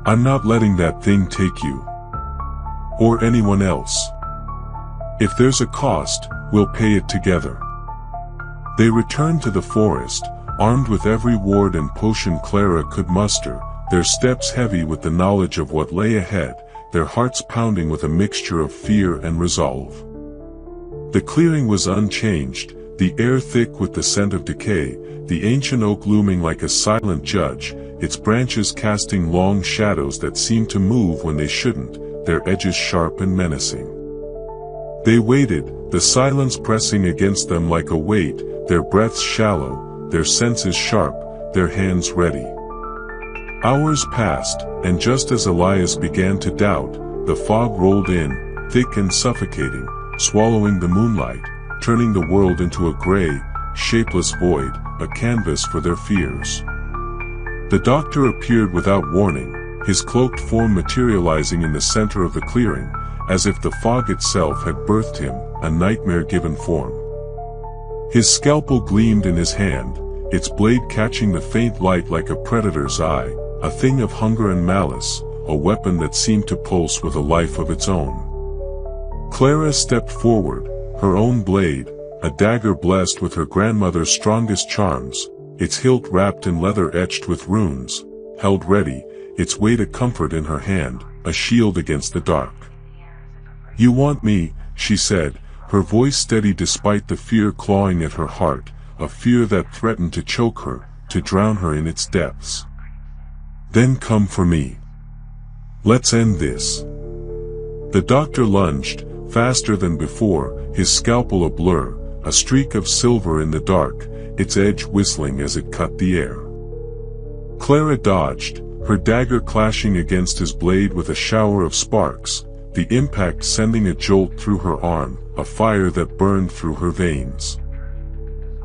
I'm not letting that thing take you. Or anyone else. If there's a cost, we'll pay it together." They returned to the forest, armed with every ward and potion Clara could muster, their steps heavy with the knowledge of what lay ahead, their hearts pounding with a mixture of fear and resolve. The clearing was unchanged, the air thick with the scent of decay, the ancient oak looming like a silent judge, its branches casting long shadows that seemed to move when they shouldn't, their edges sharp and menacing. They waited, the silence pressing against them like a weight, their breaths shallow, their senses sharp, their hands ready. Hours passed, and just as Elias began to doubt, the fog rolled in, thick and suffocating, swallowing the moonlight, turning the world into a gray, shapeless void, a canvas for their fears. The doctor appeared without warning, his cloaked form materializing in the center of the clearing, as if the fog itself had birthed him, a nightmare-given form. His scalpel gleamed in his hand, its blade catching the faint light like a predator's eye, a thing of hunger and malice, a weapon that seemed to pulse with a life of its own. Clara stepped forward, her own blade, a dagger blessed with her grandmother's strongest charms, its hilt wrapped in leather etched with runes, held ready, its weight a comfort in her hand, a shield against the dark. "You want me," she said, her voice steady despite the fear clawing at her heart, a fear that threatened to choke her, to drown her in its depths. "Then come for me. Let's end this." The doctor lunged, faster than before, his scalpel a blur, a streak of silver in the dark, its edge whistling as it cut the air. Clara dodged, her dagger clashing against his blade with a shower of sparks, the impact sending a jolt through her arm, a fire that burned through her veins.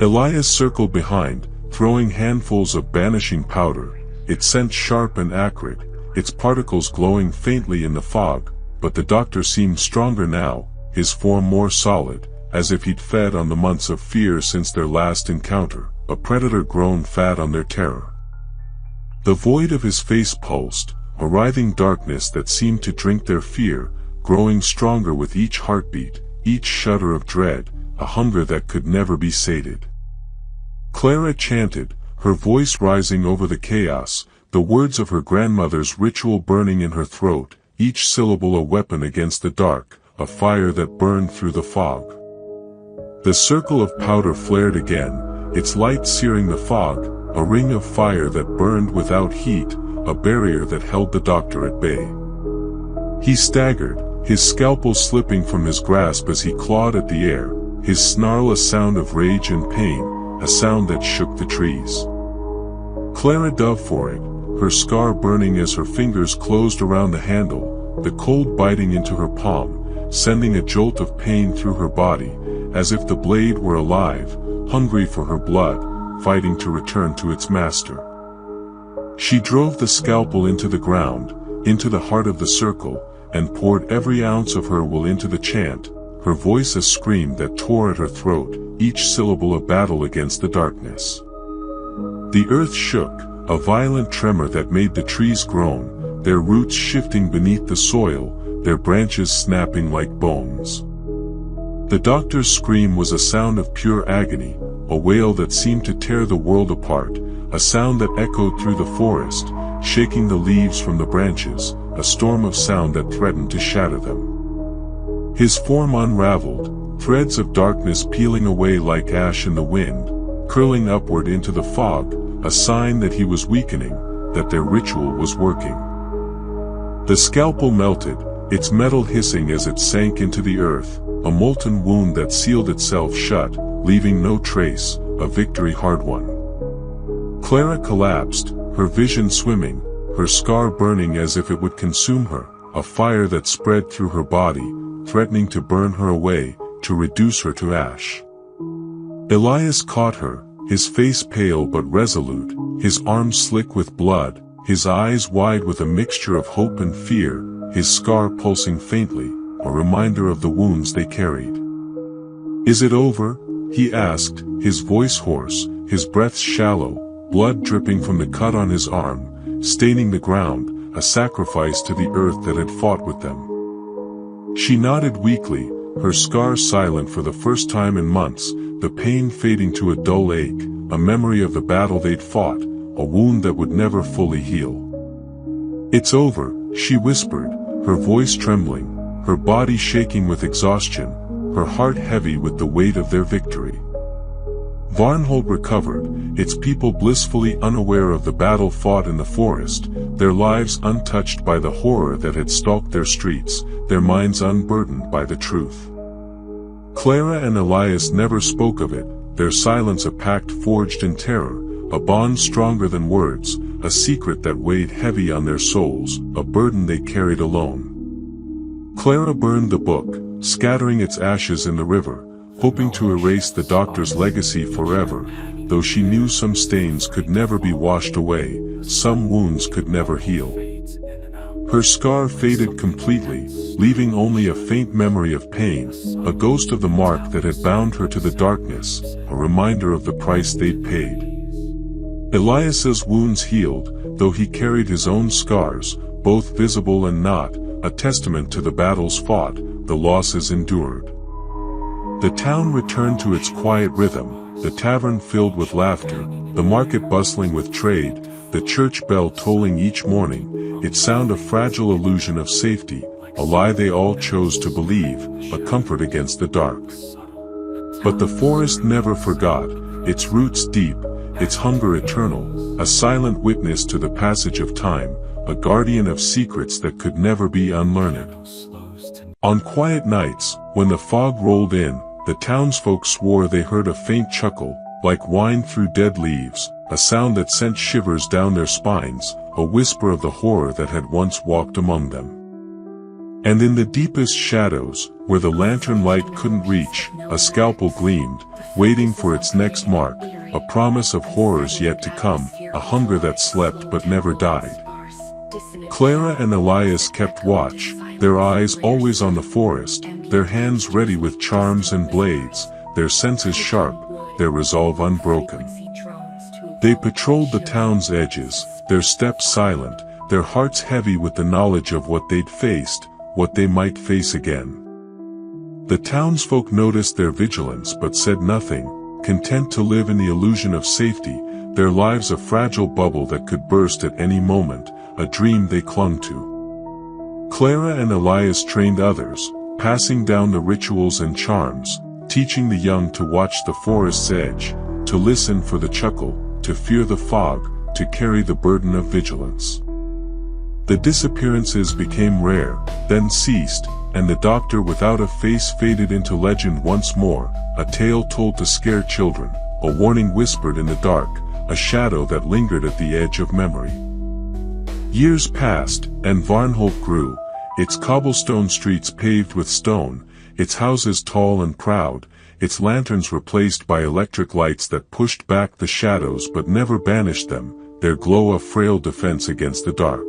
Elias circled behind, throwing handfuls of banishing powder, its scent sharp and acrid, its particles glowing faintly in the fog, but the doctor seemed stronger now, his form more solid, as if he'd fed on the months of fear since their last encounter, a predator grown fat on their terror. The void of his face pulsed, a writhing darkness that seemed to drink their fear, growing stronger with each heartbeat, each shudder of dread, a hunger that could never be sated. Clara chanted, her voice rising over the chaos, the words of her grandmother's ritual burning in her throat, each syllable a weapon against the dark, a fire that burned through the fog. The circle of powder flared again, its light searing the fog, a ring of fire that burned without heat, a barrier that held the doctor at bay. He staggered, his scalpel slipping from his grasp as he clawed at the air, his snarl a sound of rage and pain, a sound that shook the trees. Clara dove for it, her scar burning as her fingers closed around the handle, the cold biting into her palm, sending a jolt of pain through her body, as if the blade were alive, hungry for her blood, fighting to return to its master. She drove the scalpel into the ground, into the heart of the circle, and poured every ounce of her will into the chant, her voice a scream that tore at her throat, each syllable a battle against the darkness. The earth shook, a violent tremor that made the trees groan, their roots shifting beneath the soil, their branches snapping like bones. The doctor's scream was a sound of pure agony, a wail that seemed to tear the world apart, a sound that echoed through the forest, shaking the leaves from the branches, a storm of sound that threatened to shatter them. His form unraveled, threads of darkness peeling away like ash in the wind, curling upward into the fog, a sign that he was weakening, that their ritual was working. The scalpel melted, its metal hissing as it sank into the earth, a molten wound that sealed itself shut, leaving no trace, a victory hard won. Clara collapsed, her vision swimming, her scar burning as if it would consume her, a fire that spread through her body, threatening to burn her away, to reduce her to ash. Elias caught her, his face pale but resolute, his arms slick with blood, his eyes wide with a mixture of hope and fear, his scar pulsing faintly, a reminder of the wounds they carried. "Is it over?" he asked, his voice hoarse, his breath shallow, blood dripping from the cut on his arm, staining the ground, a sacrifice to the earth that had fought with them. She nodded weakly, her scar silent for the first time in months, the pain fading to a dull ache, a memory of the battle they'd fought, a wound that would never fully heal. "It's over," she whispered, her voice trembling, her body shaking with exhaustion, her heart heavy with the weight of their victory. Varnholt recovered, its people blissfully unaware of the battle fought in the forest, their lives untouched by the horror that had stalked their streets, their minds unburdened by the truth. Clara and Elias never spoke of it, their silence a pact forged in terror, a bond stronger than words, a secret that weighed heavy on their souls, a burden they carried alone. Clara burned the book, scattering its ashes in the river, hoping to erase the doctor's legacy forever, though she knew some stains could never be washed away, some wounds could never heal. Her scar faded completely, leaving only a faint memory of pain, a ghost of the mark that had bound her to the darkness, a reminder of the price they'd paid. Elias's wounds healed, though he carried his own scars, both visible and not, a testament to the battles fought, the losses endured. The town returned to its quiet rhythm, the tavern filled with laughter, the market bustling with trade, the church bell tolling each morning, its sound a fragile illusion of safety, a lie they all chose to believe, a comfort against the dark. But the forest never forgot, its roots deep, its hunger eternal, a silent witness to the passage of time, a guardian of secrets that could never be unlearned. On quiet nights, when the fog rolled in, the townsfolk swore they heard a faint chuckle, like whine through dead leaves, a sound that sent shivers down their spines, a whisper of the horror that had once walked among them. And in the deepest shadows, where the lantern light couldn't reach, a scalpel gleamed, waiting for its next mark, a promise of horrors yet to come, a hunger that slept but never died. Clara and Elias kept watch, their eyes always on the forest, their hands ready with charms and blades, their senses sharp, their resolve unbroken. They patrolled the town's edges, their steps silent, their hearts heavy with the knowledge of what they'd faced, what they might face again. The townsfolk noticed their vigilance but said nothing, content to live in the illusion of safety, their lives a fragile bubble that could burst at any moment, a dream they clung to. Clara and Elias trained others, passing down the rituals and charms, teaching the young to watch the forest's edge, to listen for the chuckle, to fear the fog, to carry the burden of vigilance. The disappearances became rare, then ceased, and the doctor without a face faded into legend once more, a tale told to scare children, a warning whispered in the dark, a shadow that lingered at the edge of memory. Years passed, and Varnholt grew, its cobblestone streets paved with stone, its houses tall and proud, its lanterns replaced by electric lights that pushed back the shadows but never banished them, their glow a frail defense against the dark.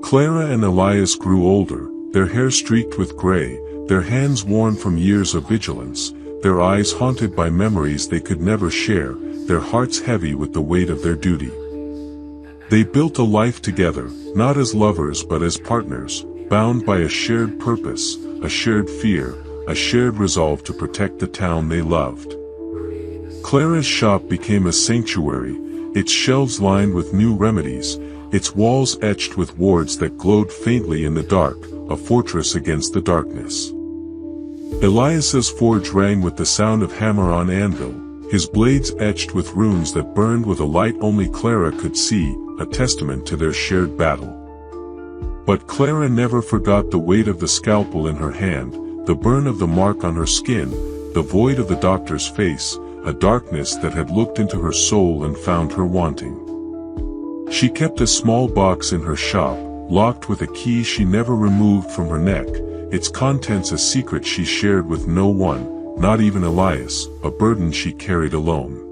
Clara and Elias grew older, their hair streaked with gray, their hands worn from years of vigilance, their eyes haunted by memories they could never share, their hearts heavy with the weight of their duty. They built a life together, not as lovers but as partners, bound by a shared purpose, a shared fear, a shared resolve to protect the town they loved. Clara's shop became a sanctuary, its shelves lined with new remedies, its walls etched with wards that glowed faintly in the dark, a fortress against the darkness. Elias's forge rang with the sound of hammer on anvil, his blades etched with runes that burned with a light only Clara could see, a testament to their shared battle. But Clara never forgot the weight of the scalpel in her hand, the burn of the mark on her skin, the void of the doctor's face, a darkness that had looked into her soul and found her wanting. She kept a small box in her shop, locked with a key she never removed from her neck, its contents a secret she shared with no one, not even Elias, a burden she carried alone.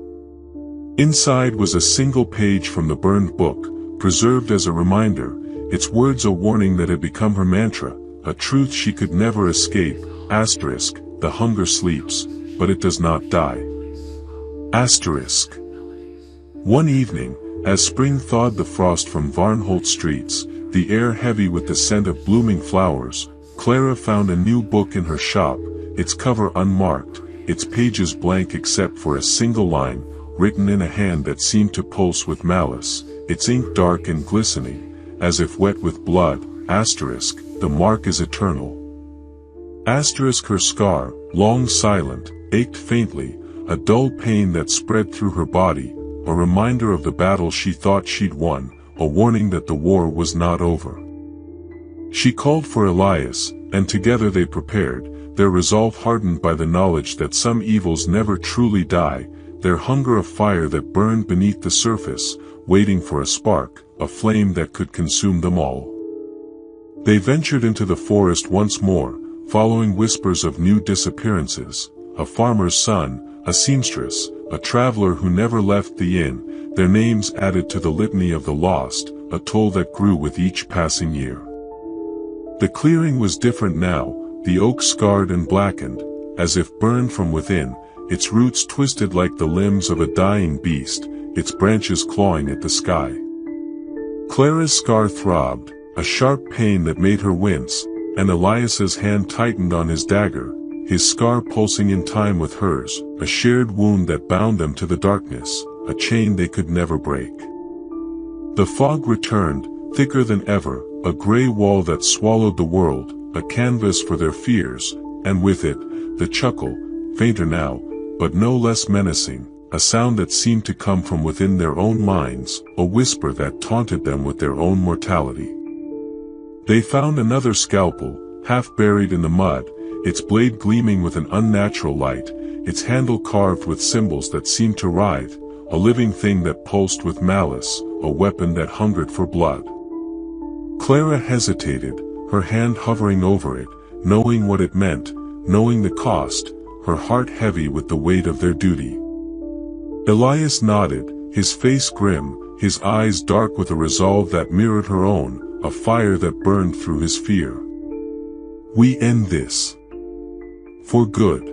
Inside was a single page from the burned book, preserved as a reminder, its words a warning that had become her mantra, a truth she could never escape, asterisk, the hunger sleeps, but it does not die. Asterisk. One evening, as spring thawed the frost from Varnholt streets, the air heavy with the scent of blooming flowers, Clara found a new book in her shop, its cover unmarked, its pages blank except for a single line, written in a hand that seemed to pulse with malice, its ink dark and glistening, as if wet with blood, asterisk, the mark is eternal. Asterisk her scar, long silent, ached faintly, a dull pain that spread through her body, a reminder of the battle she thought she'd won, a warning that the war was not over. She called for Elias, and together they prepared, their resolve hardened by the knowledge that some evils never truly die, their hunger of fire that burned beneath the surface, waiting for a spark, a flame that could consume them all. They ventured into the forest once more, following whispers of new disappearances, a farmer's son, a seamstress, a traveler who never left the inn, their names added to the litany of the lost, a toll that grew with each passing year. The clearing was different now, the oak scarred and blackened, as if burned from within, its roots twisted like the limbs of a dying beast, its branches clawing at the sky. Clara's scar throbbed, a sharp pain that made her wince, and Elias's hand tightened on his dagger, his scar pulsing in time with hers, a shared wound that bound them to the darkness, a chain they could never break. The fog returned, thicker than ever, a gray wall that swallowed the world, a canvas for their fears, and with it, the chuckle, fainter now, but no less menacing, a sound that seemed to come from within their own minds, a whisper that taunted them with their own mortality. They found another scalpel, half buried in the mud, its blade gleaming with an unnatural light, its handle carved with symbols that seemed to writhe, a living thing that pulsed with malice, a weapon that hungered for blood. Clara hesitated, her hand hovering over it, knowing what it meant, knowing the cost, her heart heavy with the weight of their duty. Elias nodded, his face grim, his eyes dark with a resolve that mirrored her own, a fire that burned through his fear. We end this. For good.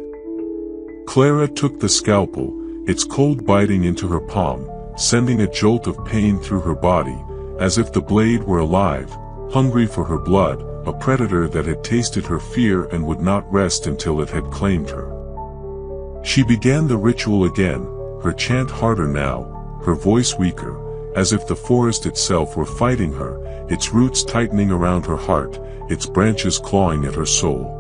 Clara took the scalpel, its cold biting into her palm, sending a jolt of pain through her body, as if the blade were alive, hungry for her blood, a predator that had tasted her fear and would not rest until it had claimed her. She began the ritual again, her chant harder now, her voice weaker, as if the forest itself were fighting her, its roots tightening around her heart, its branches clawing at her soul.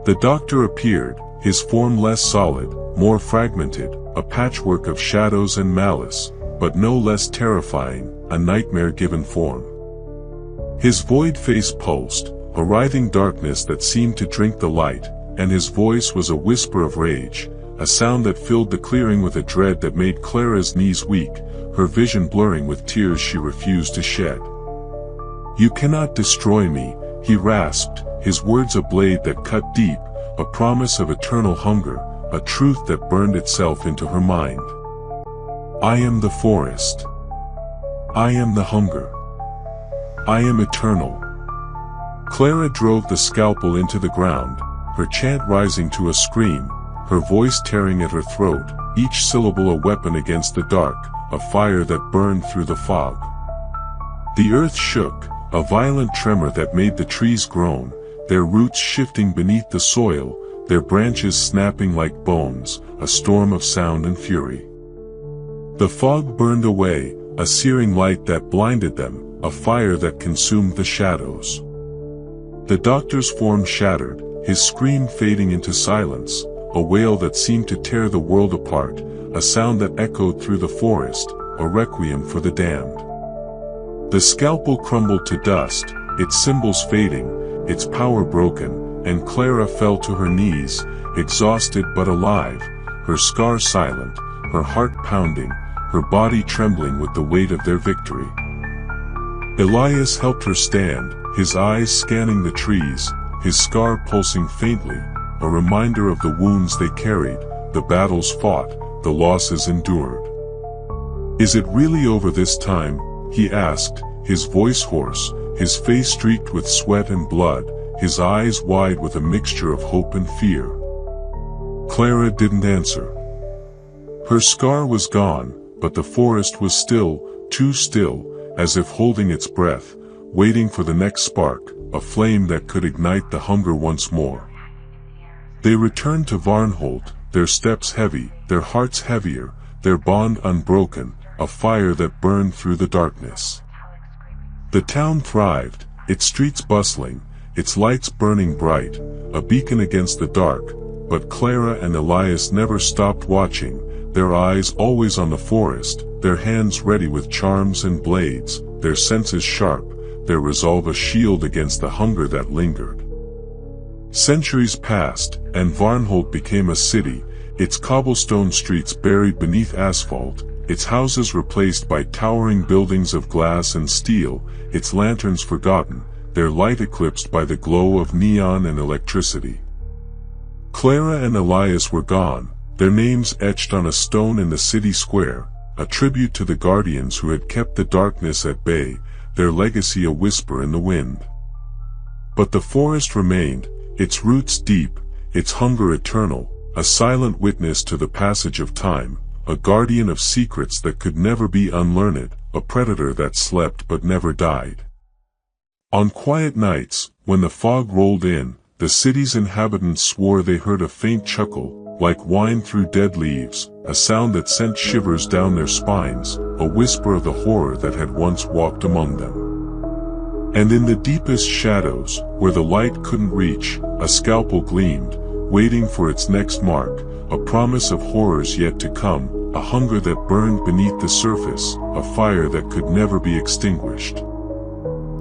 The doctor appeared, his form less solid, more fragmented, a patchwork of shadows and malice, but no less terrifying, a nightmare-given form. His void face pulsed, a writhing darkness that seemed to drink the light, and his voice was a whisper of rage, a sound that filled the clearing with a dread that made Clara's knees weak, her vision blurring with tears she refused to shed. You cannot destroy me, he rasped, his words a blade that cut deep, a promise of eternal hunger, a truth that burned itself into her mind. I am the forest. I am the hunger. I am eternal. Clara drove the scalpel into the ground, her chant rising to a scream, her voice tearing at her throat, each syllable a weapon against the dark, a fire that burned through the fog. The earth shook, a violent tremor that made the trees groan, their roots shifting beneath the soil, their branches snapping like bones, a storm of sound and fury. The fog burned away, a searing light that blinded them, a fire that consumed the shadows. The doctor's form shattered, his scream fading into silence, a wail that seemed to tear the world apart, a sound that echoed through the forest, a requiem for the damned. The scalpel crumbled to dust, its symbols fading, its power broken, and Clara fell to her knees, exhausted but alive, her scar silent, her heart pounding, her body trembling with the weight of their victory. Elias helped her stand, his eyes scanning the trees, his scar pulsing faintly, a reminder of the wounds they carried, the battles fought, the losses endured. Is it really over this time? He asked, his voice hoarse, his face streaked with sweat and blood, his eyes wide with a mixture of hope and fear. Clara didn't answer. Her scar was gone, but the forest was still, too still, as if holding its breath, waiting for the next spark, a flame that could ignite the hunger once more. They returned to Varnholt, their steps heavy, their hearts heavier, their bond unbroken, a fire that burned through the darkness. The town thrived, its streets bustling, its lights burning bright, a beacon against the dark, but Clara and Elias never stopped watching, their eyes always on the forest, their hands ready with charms and blades, their senses sharp, their resolve a shield against the hunger that lingered. Centuries passed, and Varnholt became a city, its cobblestone streets buried beneath asphalt, its houses replaced by towering buildings of glass and steel, its lanterns forgotten, their light eclipsed by the glow of neon and electricity. Clara and Elias were gone, their names etched on a stone in the city square, a tribute to the guardians who had kept the darkness at bay, their legacy a whisper in the wind. But the forest remained, its roots deep, its hunger eternal, a silent witness to the passage of time, a guardian of secrets that could never be unlearned, a predator that slept but never died. On quiet nights, when the fog rolled in, the city's inhabitants swore they heard a faint chuckle, like whine through dead leaves, a sound that sent shivers down their spines, a whisper of the horror that had once walked among them. And in the deepest shadows, where the light couldn't reach, a scalpel gleamed, waiting for its next mark, a promise of horrors yet to come, a hunger that burned beneath the surface, a fire that could never be extinguished.